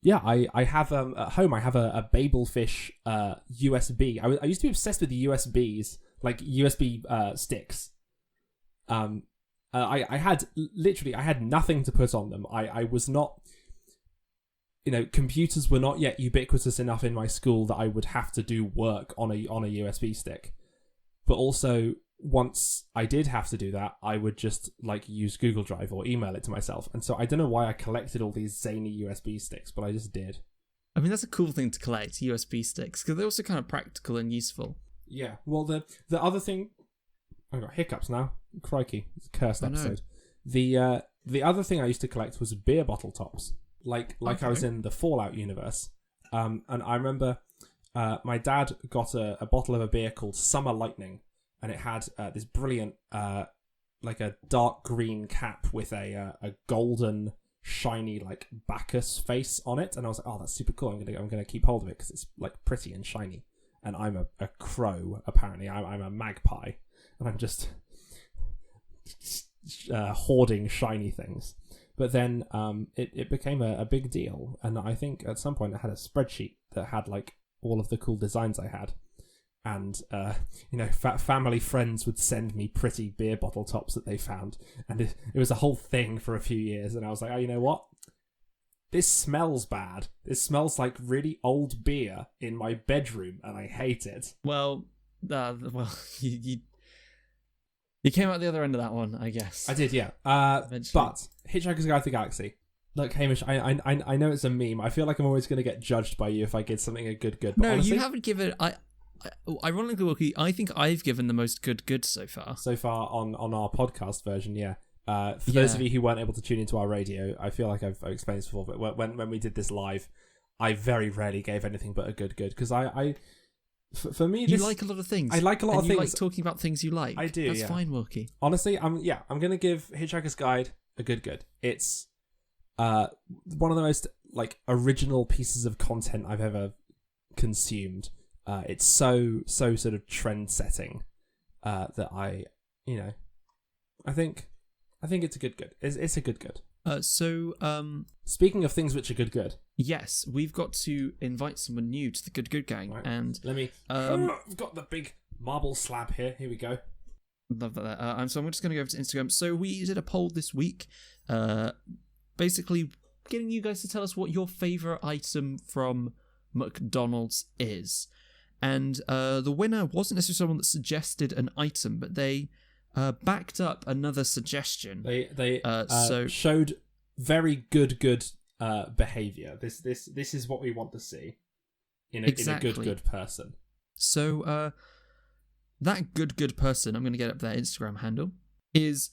Speaker 2: yeah, I have at home. I have a Babelfish USB. I used to be obsessed with the USBs, like USB sticks. I had nothing to put on them. I was not, computers were not yet ubiquitous enough in my school that I would have to do work on a USB stick. But also, once I did have to do that, I would just use Google Drive or email it to myself. And so I don't know why I collected all these zany USB sticks, but I just did.
Speaker 1: I mean, that's a cool thing to collect, USB sticks, because they're also kind of practical and useful.
Speaker 2: Yeah. Well, the other thing, I've got hiccups now. Crikey, it's a cursed episode. The other thing I used to collect was beer bottle tops, like okay. I was in the Fallout universe. And I remember my dad got a bottle of a beer called Summer Lightning, and it had this brilliant, like a dark green cap with a golden, shiny Bacchus face on it. And I was like, oh, that's super cool. I'm gonna keep hold of it because it's pretty and shiny. And I'm a crow apparently. I'm a magpie, and I'm just hoarding shiny things. But then it became a big deal, and I think at some point I had a spreadsheet that had all of the cool designs I had, and family friends would send me pretty beer bottle tops that they found, and it was a whole thing for a few years. And I was like, oh, you know what? This smells bad. This smells like really old beer in my bedroom, and I hate it.
Speaker 1: Well, you came out the other end of that one, I guess.
Speaker 2: I did, yeah. But Hitchhiker's Guide to the Galaxy. Look, Hamish, I know it's a meme. I feel like I'm always going to get judged by you if I give something a good. But
Speaker 1: no,
Speaker 2: honestly,
Speaker 1: you haven't given. Ironically, I think I've given the most good so far.
Speaker 2: So far on our podcast version, yeah. For those of you who weren't able to tune into our radio, I feel like I've explained this before, but when we did this live, I very rarely gave anything but a good because for me,
Speaker 1: you like a lot of things.
Speaker 2: I like a lot of things.
Speaker 1: You like talking about things you like.
Speaker 2: I do.
Speaker 1: That's fine, Wilkie.
Speaker 2: Honestly, I'm gonna give Hitchhiker's Guide a good. It's one of the most original pieces of content I've ever consumed. It's so sort of trend setting that I think it's a good. It's a good.
Speaker 1: Speaking
Speaker 2: of things which are good.
Speaker 1: Yes, we've got to invite someone new to the good gang,
Speaker 2: right.
Speaker 1: And
Speaker 2: let me. I've got the big marble slab here. Here we go.
Speaker 1: Love that. So I'm just going to go over to Instagram. So we did a poll this week, basically getting you guys to tell us what your favorite item from McDonald's is, and the winner wasn't necessarily someone that suggested an item, but they backed up another suggestion.
Speaker 2: They showed very good behavior. This is what we want to see in a good person.
Speaker 1: So that good person, I'm going to get up their Instagram handle, is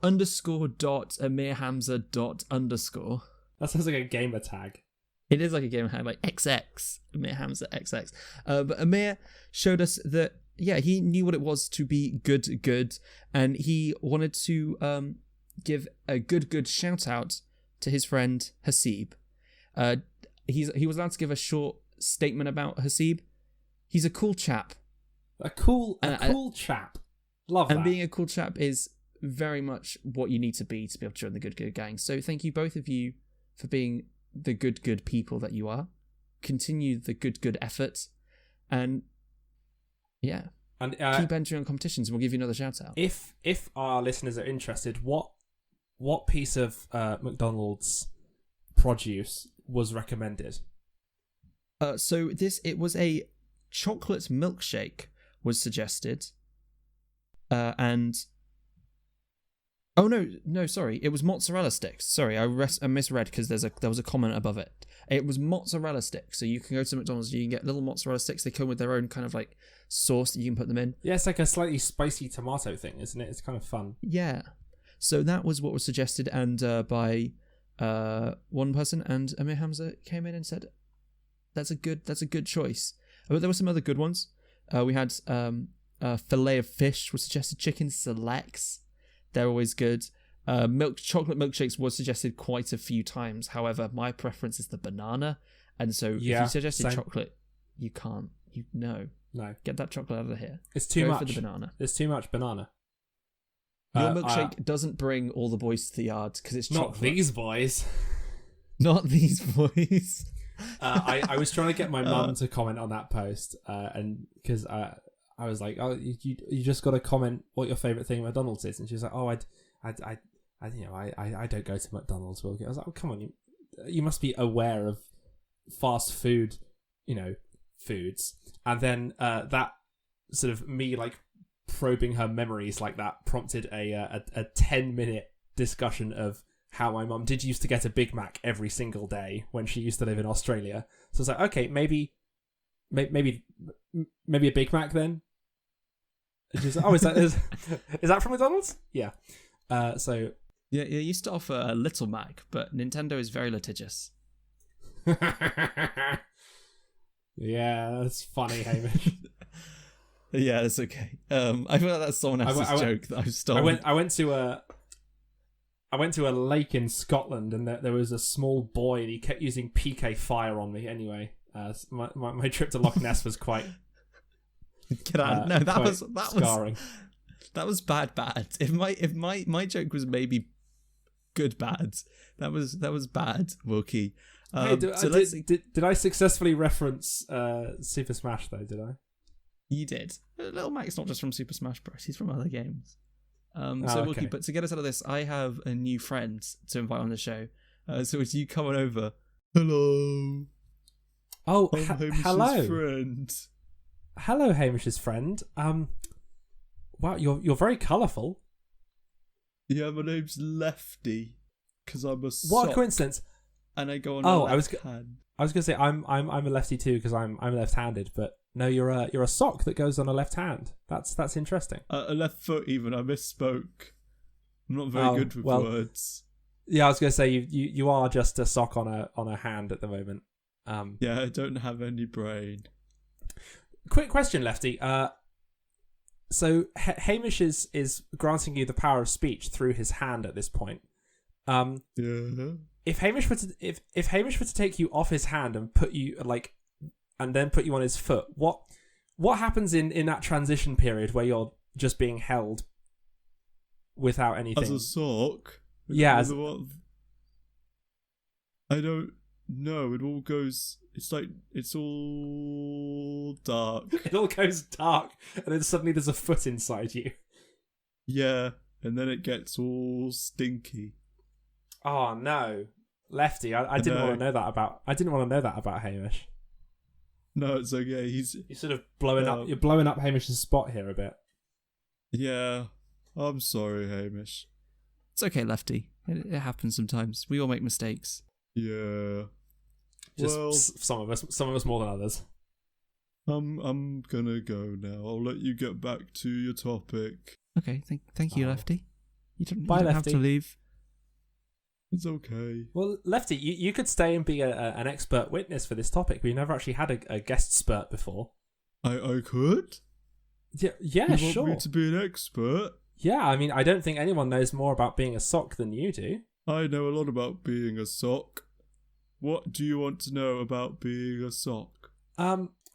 Speaker 1: _.amirhamza._.
Speaker 2: That sounds like a gamer tag.
Speaker 1: It is like a gamer tag, like XX Amir Hamza XX. But Amir showed us that he knew what it was to be good, and he wanted to give a good shout out to his friend Hasib. He was allowed to give a short statement about Hasib. He's a cool chap.
Speaker 2: A cool chap. Love that.
Speaker 1: And being a cool chap is very much what you need to be able to join the Good Gang. So thank you, both of you, for being the good people that you are. Continue the good effort. And yeah.
Speaker 2: And
Speaker 1: keep entering on competitions and we'll give you another shout out.
Speaker 2: If our listeners are interested, what piece of McDonald's produce was recommended?
Speaker 1: So it was a chocolate milkshake was suggested. And oh no, sorry, it was mozzarella sticks. Sorry, I misread because there was a comment above it. It was mozzarella sticks. So you can go to McDonald's, you can get little mozzarella sticks. They come with their own kind of like sauce that you can put them in.
Speaker 2: Yeah, it's like a slightly spicy tomato thing, isn't it? It's kind of fun.
Speaker 1: Yeah. So that was what was suggested, and by one person, and Amir Hamza came in and said, "That's a good choice." But there were some other good ones. We had fillet of fish was suggested. Chicken selects, they're always good. Chocolate milkshakes was suggested quite a few times. However, my preference is the banana, and so if you suggested chocolate, you can't. No, get that chocolate out of here.
Speaker 2: It's too much
Speaker 1: for the banana.
Speaker 2: There's too much banana.
Speaker 1: Your milkshake doesn't bring all the boys to the yard because it's chocolate.
Speaker 2: Not these boys.
Speaker 1: Not these boys.
Speaker 2: I was trying to get my mum to comment on that post, and because I was like, "Oh, you just got to comment what your favorite thing at McDonald's is," and she was like, "Oh, I don't go to McDonald's." I was like, "Oh, come on, you must be aware of fast food, foods." And then that sort of me like probing her memories like that prompted a 10-minute discussion of how my mum did used to get a Big Mac every single day when she used to live in Australia. So I was like, okay, maybe a Big Mac then. And she's like, oh, is that from McDonald's? Yeah. So
Speaker 1: yeah, it used to offer a Little Mac, but Nintendo is very litigious.
Speaker 2: Yeah, that's funny, Hamish.
Speaker 1: Yeah, it's okay. I feel like that's someone else's joke that I've stolen.
Speaker 2: I went to a lake in Scotland, and there was a small boy, and he kept using PK fire on me. Anyway, my trip to Loch Ness was quite.
Speaker 1: Get out! No, that was
Speaker 2: scarring.
Speaker 1: That was bad. If my joke was maybe good bad, that was bad, Wilkie.
Speaker 2: Hey, did I successfully reference Super Smash though? Did I?
Speaker 1: You did. Little Mac's not just from Super Smash Bros. He's from other games. Wilkie, but to get us out of this, I have a new friend to invite on the show. So it's you coming over. Hello.
Speaker 2: Oh,
Speaker 1: I'm Hamish's
Speaker 2: hello,
Speaker 1: friend.
Speaker 2: Hello, Hamish's friend. Wow, you're very colourful.
Speaker 1: Yeah, my name's Lefty because I'm a sock.
Speaker 2: What a coincidence!
Speaker 1: And I go on.
Speaker 2: I was gonna say I'm a lefty too because I'm left-handed, but no, you're a sock that goes on a left hand. That's interesting.
Speaker 1: A left foot even. I misspoke. I'm not very good with words.
Speaker 2: Yeah, I was gonna say you are just a sock on a hand at the moment.
Speaker 1: Yeah, I don't have any brain.
Speaker 2: Quick question, Lefty. So Hamish is granting you the power of speech through his hand at this point.
Speaker 1: Yeah.
Speaker 2: If Hamish were to take you off his hand and put you and then put you on his foot, what happens in that transition period where you're just being held without anything?
Speaker 1: As a sock?
Speaker 2: Yeah.
Speaker 1: I don't know. It all goes. It's all dark.
Speaker 2: It all goes dark, and then suddenly there's a foot inside you.
Speaker 1: Yeah, and then it gets all stinky.
Speaker 2: Oh no, Lefty! I didn't want to know that about. I didn't want to know that about Hamish.
Speaker 1: No, it's okay.
Speaker 2: You're sort of blowing up. You're blowing up Hamish's spot here a bit.
Speaker 1: Yeah, I'm sorry, Hamish. It's okay, Lefty. It happens sometimes. We all make mistakes. Yeah.
Speaker 2: Just some of us more than others.
Speaker 1: I'm gonna go now. I'll let you get back to your topic. Okay, thank you, Lefty. You don't have to leave. It's okay.
Speaker 2: Well, Lefty, you could stay and be an expert witness for this topic. We've never actually had a guest spurt before.
Speaker 1: I could?
Speaker 2: Yeah,
Speaker 1: you
Speaker 2: sure.
Speaker 1: Want me to be an expert?
Speaker 2: Yeah, I mean, I don't think anyone knows more about being a sock than you do.
Speaker 1: I know a lot about being a sock. What do you want to know about being a sock?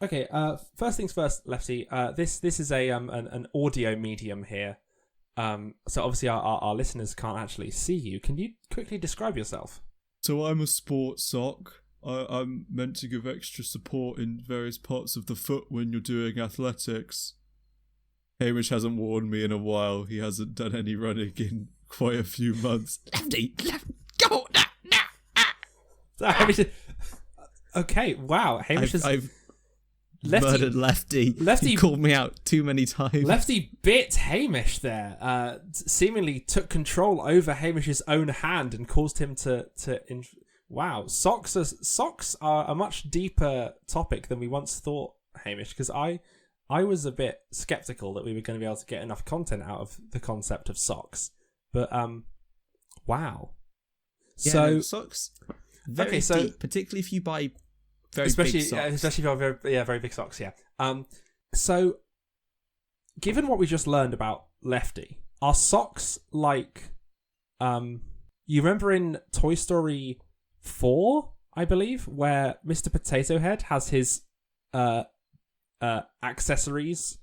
Speaker 2: Okay. First things first, Lefty. This is a an audio medium here. So obviously our listeners can't actually see you. Can you quickly describe yourself?
Speaker 1: So I'm a sports sock. I'm meant to give extra support in various parts of the foot when you're doing athletics. Hamish hasn't worn me in a while. He hasn't done any running in quite a few months. Lefty, go now.
Speaker 2: Hamish. Okay. Wow. Hamish
Speaker 1: I've murdered Lefty. He called me out too many times.
Speaker 2: Lefty bit Hamish there. Seemingly took control over Hamish's own hand and caused him to. Wow, socks are a much deeper topic than we once thought, Hamish. Because I was a bit skeptical that we were going to be able to get enough content out of the concept of socks, but wow.
Speaker 1: Yeah, so socks, very deep, particularly if you buy. Especially if
Speaker 2: you're very big socks, yeah. So, given what we just learned about Lefty, are socks like, you remember in Toy Story 4, I believe, where Mr. Potato Head has his accessories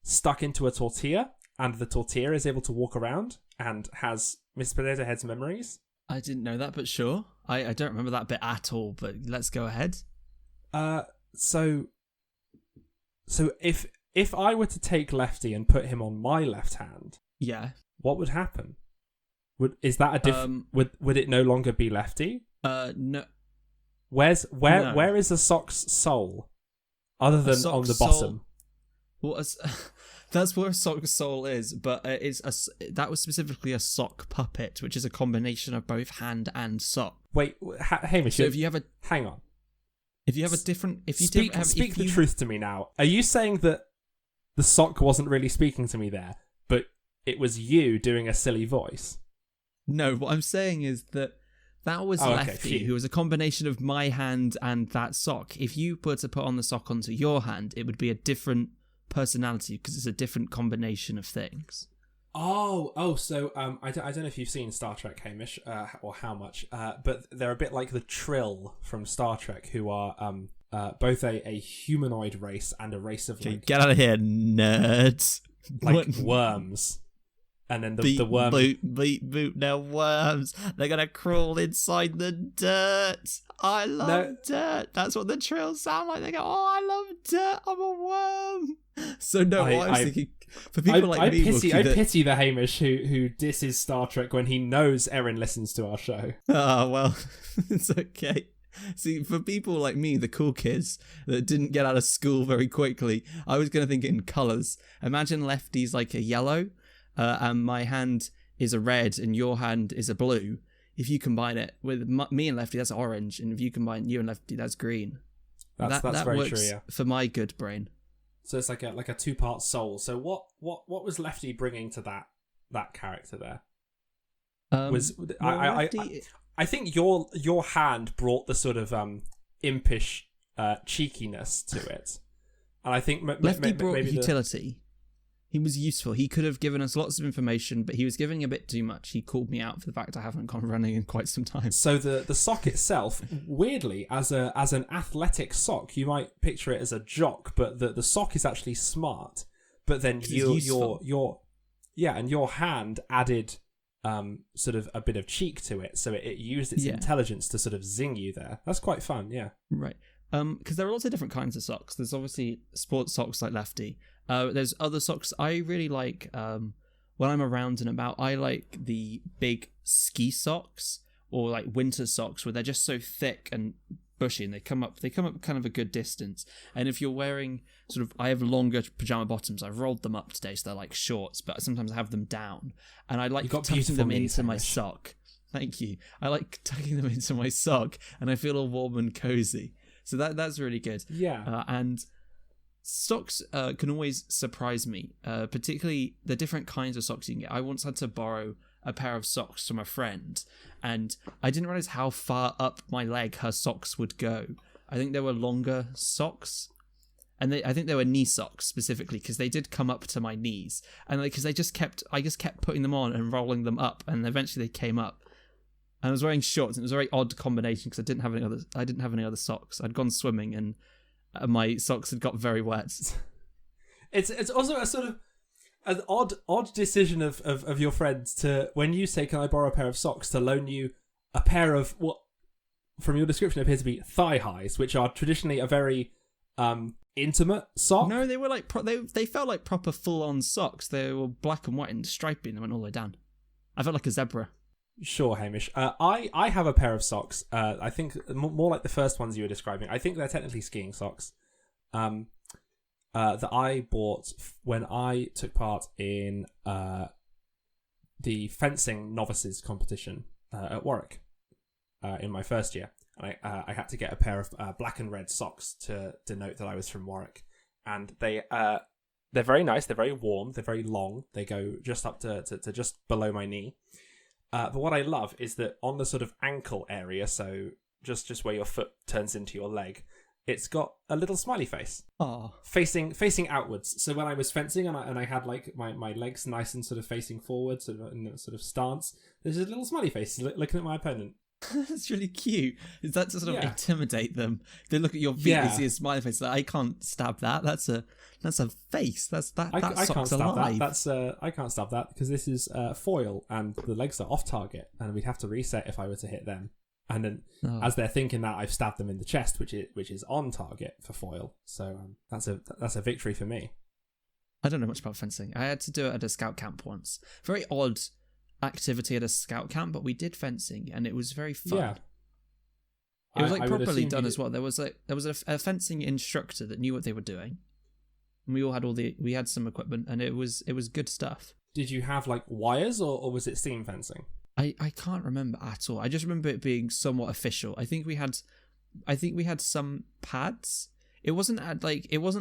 Speaker 2: stuck into a tortilla, and the tortilla is able to walk around and has Mr. Potato Head's memories?
Speaker 1: I didn't know that, but sure. I don't remember that bit at all, but let's go ahead.
Speaker 2: So if I were to take Lefty and put him on my left hand,
Speaker 1: yeah,
Speaker 2: what would happen? Would it no longer be Lefty?
Speaker 1: No.
Speaker 2: Where is the sock's soul, other than on the bottom?
Speaker 1: Well, that's where a sock's soul is, but that was specifically a sock puppet, which is a combination of both hand and sock.
Speaker 2: Wait, Hamish.
Speaker 1: So if you have
Speaker 2: hang on.
Speaker 1: If you have a different...
Speaker 2: Speak the truth to me now. Are you saying that the sock wasn't really speaking to me there, but it was you doing a silly voice?
Speaker 1: No, what I'm saying is that was Lefty, who was a combination of my hand and that sock. If you were to put on the sock onto your hand, it would be a different personality because it's a different combination of things.
Speaker 2: So I don't know if you've seen Star Trek, Hamish, or how much, but they're a bit like the Trill from Star Trek, who are both a humanoid race and a race of like...
Speaker 1: Get out of here, nerds!
Speaker 2: Like worms. And then the worm...
Speaker 1: Boot, they're worms! They're gonna crawl inside the dirt! I love dirt! That's what the Trills sound like. They go, oh, I love dirt! I'm a worm! So no, what I was thinking... For people like me,
Speaker 2: I pity the Hamish who disses Star Trek when he knows Erin listens to our show.
Speaker 1: Oh, well, it's okay. See, for people like me, the cool kids that didn't get out of school very quickly, I was going to think in colours. Imagine Lefty's like a yellow, and my hand is a red, and your hand is a blue. If you combine it with me and Lefty, that's orange, and if you combine you and Lefty, that's green.
Speaker 2: That's very
Speaker 1: works
Speaker 2: true, yeah.
Speaker 1: For my good brain.
Speaker 2: So it's like a two-part soul. So what was Lefty bringing to that character there? I think your hand brought the sort of impish cheekiness to it, and I think
Speaker 1: Lefty brought utility. He was useful. He could have given us lots of information, but he was giving a bit too much. He called me out for the fact I haven't gone running in quite some time.
Speaker 2: So the sock itself, weirdly, as an athletic sock, you might picture it as a jock, but the sock is actually smart. But then your hand added sort of a bit of cheek to it, so it used its intelligence to sort of zing you there. That's quite fun, yeah.
Speaker 1: Right. Because there are lots of different kinds of socks. There's obviously sports socks like Lefty. There's other socks I really like. When I'm around and about, I like the big ski socks or like winter socks where they're just so thick and bushy and they come up kind of a good distance. And if you're wearing I have longer pajama bottoms. I've rolled them up today, so they're like shorts, but sometimes I have them down, and I like tucking them into my sock. Thank you. I like tucking them into my sock, and I feel all warm and cozy. So that's really good.
Speaker 2: Yeah.
Speaker 1: And socks can always surprise me, particularly the different kinds of socks you can get. I once had to borrow a pair of socks from a friend, and I didn't realize how far up my leg her socks would go. I think they were longer socks, and I think they were knee socks specifically because they did come up to my knees, and because I just kept putting them on and rolling them up, and eventually they came up. And I was wearing shorts, and it was a very odd combination because I didn't have any other socks. I'd gone swimming, and my socks had got very wet.
Speaker 2: It's also a sort of an odd decision of your friends to, when you say, "Can I borrow a pair of socks?" to loan you a pair of what, from your description, appear to be thigh highs, which are traditionally a very intimate sock.
Speaker 1: No, they were like they felt like proper full-on socks. They were black and white and stripy, and they went all the way down. I felt like a zebra.
Speaker 2: Sure, Hamish. I have a pair of socks. I think more like the first ones you were describing. I think they're technically skiing socks. That I bought when I took part in the fencing novices competition at Warwick in my first year. And I had to get a pair of black and red socks to denote that I was from Warwick. And they're very nice. They're very warm. They're very long. They go just up to just below my knee. But what I love is that on the sort of ankle area, so just where your foot turns into your leg, it's got a little smiley face.
Speaker 1: Oh.
Speaker 2: Facing outwards. So when I was fencing and I had like my legs nice and sort of facing forward, sort of in a sort of stance, there's a little smiley face looking at my opponent.
Speaker 1: That's really cute. Is that to sort of intimidate them? They look at your feet and see a smiley face. Like, I can't stab that. That's a face. That sock's alive.
Speaker 2: I can't stab that because this is foil and the legs are off target, and we'd have to reset if I were to hit them. And then, as they're thinking that, I've stabbed them in the chest, which is on target for foil. So that's a victory for me.
Speaker 1: I don't know much about fencing. I had to do it at a scout camp once. Very odd activity at a scout camp, but we did fencing, and it was very fun. Yeah. It was like properly done as well. There was a fencing instructor that knew what they were doing, and we all had we had some equipment, and it was good stuff.
Speaker 2: Did you have like wires, or was it steam fencing?
Speaker 1: I can't remember at all. I just remember it being somewhat official. I think we had some pads. It wasn't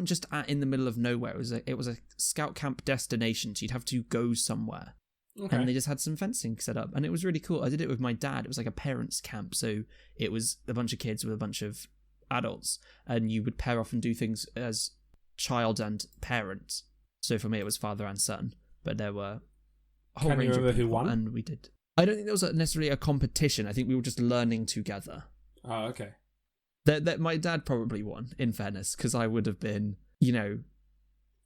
Speaker 1: just in the middle of nowhere. It was a scout camp destination, so you'd have to go somewhere. Okay. And they just had some fencing set up, and it was really cool. I did it with my dad. It was like a parents' camp, so it was a bunch of kids with a bunch of adults, and you would pair off and do things as child and parent. So for me, it was father and son, but there were a whole range of people, who won? And we did. I don't think there was necessarily a competition. I think we were just learning together.
Speaker 2: Oh, okay.
Speaker 1: That my dad probably won, in fairness, because I would have been,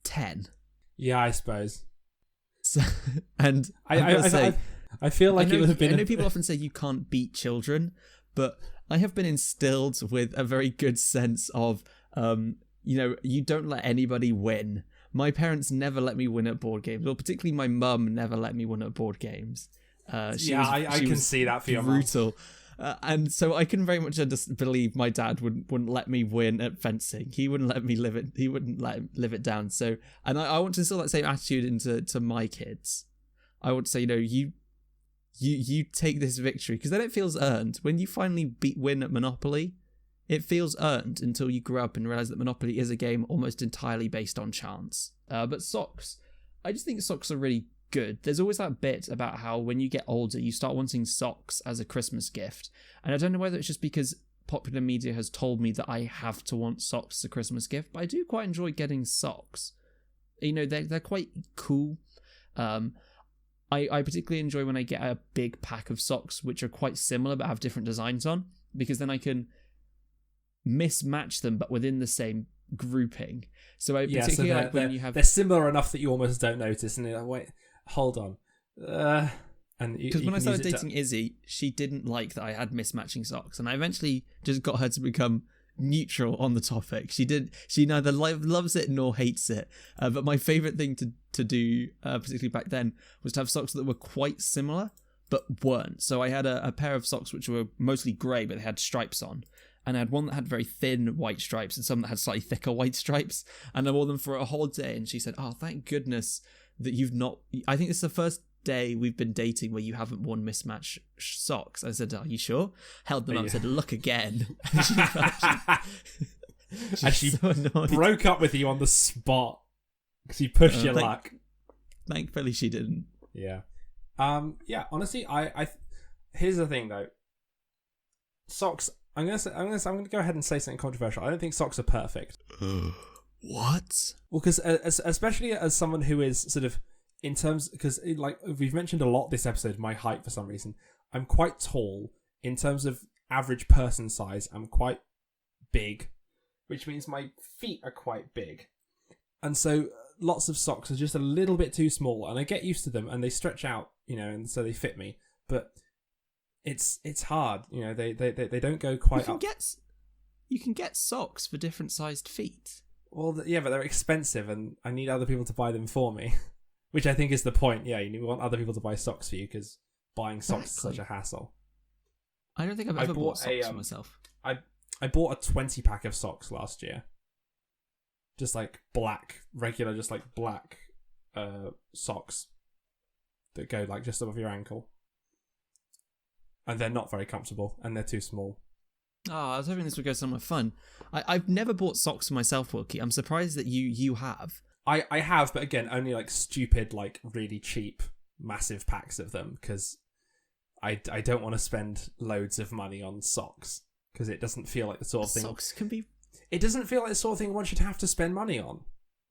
Speaker 1: 10.
Speaker 2: Yeah, I suppose.
Speaker 1: So, and
Speaker 2: I feel like it would have been.
Speaker 1: I know people often say you can't beat children, but I have been instilled with a very good sense of, you don't let anybody win. My parents never let me win at board games, or particularly my mum never let me win at board games.
Speaker 2: I can see that for your
Speaker 1: brutal. And so I can very much just believe my dad wouldn't let me win at fencing. He wouldn't let me live it. He wouldn't live it down. So, and I want to instill that same attitude into my kids. I want to say, you take this victory, because then it feels earned. When you finally win at Monopoly, it feels earned until you grow up and realize that Monopoly is a game almost entirely based on chance. But socks, I just think socks are really good. There's always that bit about how when you get older, you start wanting socks as a Christmas gift. And I don't know whether it's just because popular media has told me that I have to want socks as a Christmas gift, but I do quite enjoy getting socks. They're quite cool. I particularly enjoy when I get a big pack of socks which are quite similar but have different designs on, because then I can mismatch them but within the same grouping. So I particularly like when you have...
Speaker 2: They're similar enough that you almost don't notice, and you're like, wait, hold on.
Speaker 1: Because when I started dating Izzy, she didn't like that I had mismatching socks, and I eventually just got her to become neutral on the topic. She neither loves it nor hates it. But my favourite thing to do, particularly back then, was to have socks that were quite similar but weren't. So I had a pair of socks which were mostly grey but they had stripes on. And I had one that had very thin white stripes and some that had slightly thicker white stripes. And I wore them for a whole day. And she said, "Oh, thank goodness that you've not... I think this is the first day we've been dating where you haven't worn mismatched socks." I said, "Are you sure?" Held them up and said, "Look again."
Speaker 2: And she so broke up with you on the spot because you pushed your luck.
Speaker 1: Thankfully, she didn't.
Speaker 2: Yeah. Honestly, I here's the thing though. Socks. I'm gonna go ahead and say something controversial. I don't think socks are perfect.
Speaker 1: What?
Speaker 2: Well, because especially as someone who is sort of in terms, because like we've mentioned a lot this episode, my height for some reason. I'm quite tall in terms of average person size. I'm quite big. which means my feet are quite big. And so lots of socks are just a little bit too small, and I get used to them, and they stretch out, and so they fit me. But it's hard, they don't go quite up.
Speaker 1: You can get socks for different sized feet.
Speaker 2: Well, yeah, but they're expensive, and I need other people to buy them for me, which I think is the point. Yeah, you want other people to buy socks for you, because buying socks is such a hassle.
Speaker 1: I don't think I've ever bought socks for myself.
Speaker 2: I bought a 20-pack of socks last year. Just like black, regular, just like black socks that go like just above your ankle. And they're not very comfortable, and they're too small.
Speaker 1: Oh, I was hoping this would go somewhere fun. I've never bought socks for myself, Wilkie. I'm surprised that you have.
Speaker 2: I have, but again, only like stupid, like really cheap, massive packs of them, because I don't want to spend loads of money on socks, because it doesn't feel like the sort of thing.
Speaker 1: Socks can be...
Speaker 2: It doesn't feel like the sort of thing one should have to spend money on.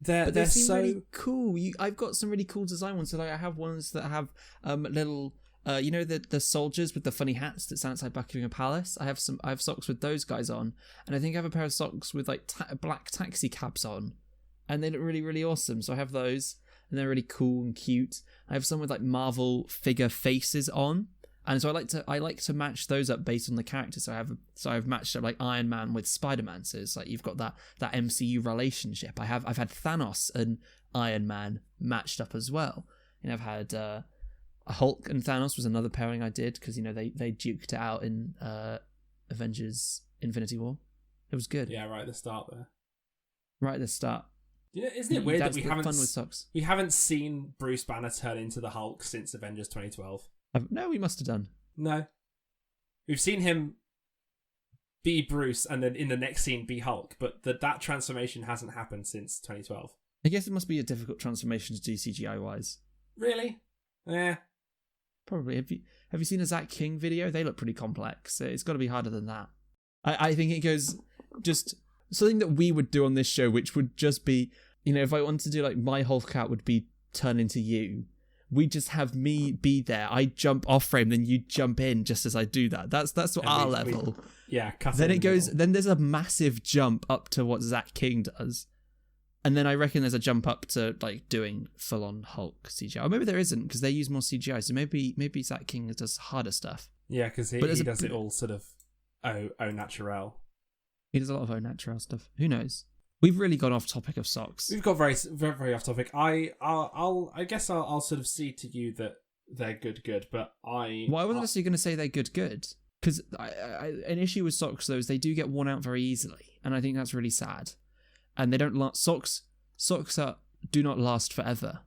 Speaker 2: They're
Speaker 1: seem
Speaker 2: so
Speaker 1: really cool. I've got some really cool design ones. So I have ones that have little, the soldiers with the funny hats that stand outside Buckingham Palace. I have socks with those guys on, and I think I have a pair of socks with like black taxi cabs on, and they look really, really awesome. So I have those, and they're really cool and cute. I have some with like Marvel figure faces on. And so I like to match those up based on the character. So I've matched up like Iron Man with Spider-Man. So it's like you've got that MCU relationship. I've had Thanos and Iron Man matched up as well. And I've had Hulk and Thanos was another pairing I did, because they duked it out in Avengers Infinity War. It was good.
Speaker 2: Yeah, right at the start there.
Speaker 1: Right at the start.
Speaker 2: Isn't it weird that we haven't
Speaker 1: fun with socks.
Speaker 2: We haven't seen Bruce Banner turn into the Hulk since Avengers 2012?
Speaker 1: No, we must have done.
Speaker 2: No. We've seen him be Bruce and then in the next scene be Hulk, but that transformation hasn't happened since 2012.
Speaker 1: I guess it must be a difficult transformation to do CGI-wise.
Speaker 2: Really? Yeah.
Speaker 1: Probably. Have you seen a Zach King video? They look pretty complex. It's got to be harder than that. I think it goes just something that we would do on this show, which would just be, if I wanted to do like my Hulk out would be turn into you. We just have me be there. I jump off frame, then you jump in just as I do that. That's what our level. Then it goes. Then there's a massive jump up to what Zach King does, and then I reckon there's a jump up to like doing full on Hulk CGI. Or maybe there isn't, because they use more CGI. So maybe Zach King does harder stuff.
Speaker 2: Yeah, because he does it all sort of au naturel.
Speaker 1: He does a lot of au naturel stuff. Who knows? We've really gone off topic of socks.
Speaker 2: We've got very, very, very off topic. I guess I'll sort of see to you that they're good, but I
Speaker 1: wasn't necessarily going to say they're good, because an issue with socks though is they do get worn out very easily, and I think that's really sad. And they don't last. Socks do not last forever.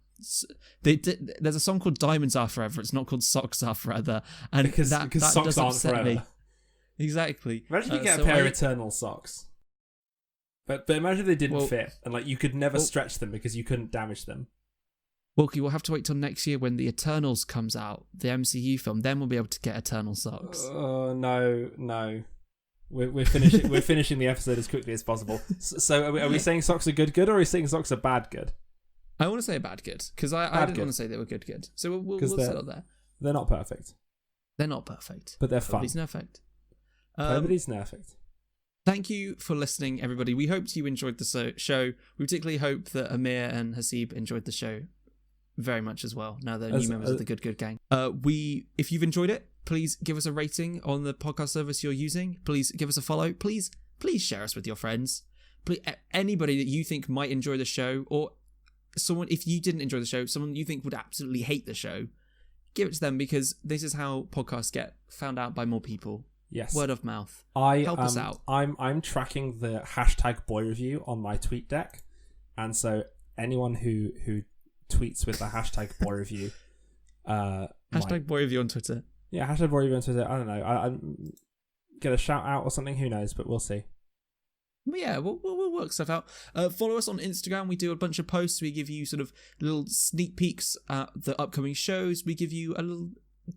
Speaker 1: There's a song called Diamonds Are Forever. It's not called Socks Are Forever, and
Speaker 2: because socks aren't forever. Me.
Speaker 1: Exactly.
Speaker 2: Imagine you get a pair of Eternal socks. But imagine if they didn't fit, and like you could never stretch them because you couldn't damage them.
Speaker 1: Wilkie, we'll have to wait till next year when the Eternals comes out, the MCU film. Then we'll be able to get Eternal socks.
Speaker 2: Oh no, we're finishing. We're finishing the episode as quickly as possible. So are we saying socks are good, or are we saying socks are bad good?
Speaker 1: I want to say bad good, because I didn't want to say they were good. So we'll settle there.
Speaker 2: They're not perfect.
Speaker 1: They're not perfect,
Speaker 2: but they're fun.
Speaker 1: Nobody's perfect.
Speaker 2: Nobody's perfect.
Speaker 1: Thank you for listening, everybody. We hope you enjoyed the show. We particularly hope that Amir and Hasib enjoyed the show very much as well. Now they're new members of the Good Gang. If you've enjoyed it, please give us a rating on the podcast service you're using. Please give us a follow. Please share us with your friends. Please, anybody that you think might enjoy the show, or someone, if you didn't enjoy the show, someone you think would absolutely hate the show, give it to them, because this is how podcasts get found out by more people.
Speaker 2: Yes.
Speaker 1: Word of mouth. Help us out.
Speaker 2: I'm tracking the hashtag boy review on my tweet deck, and so anyone who tweets with the hashtag boy review,
Speaker 1: hashtag boy review on Twitter.
Speaker 2: Yeah, hashtag boy review on Twitter. I don't know. I get a shout out or something. Who knows? But we'll see.
Speaker 1: But yeah, we'll work stuff out. Follow us on Instagram. We do a bunch of posts. We give you sort of little sneak peeks at the upcoming shows. We give you a little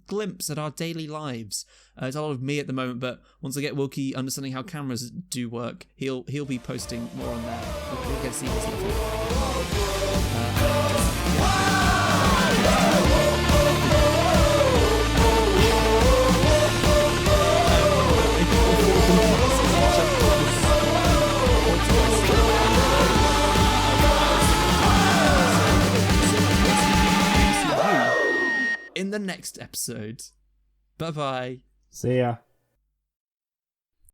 Speaker 1: glimpse at our daily lives. It's a lot of me at the moment, but once I get Wilkie understanding how cameras do work, he'll be posting more on there. We'll get to see this stuff. next episode. Bye-bye.
Speaker 2: See ya.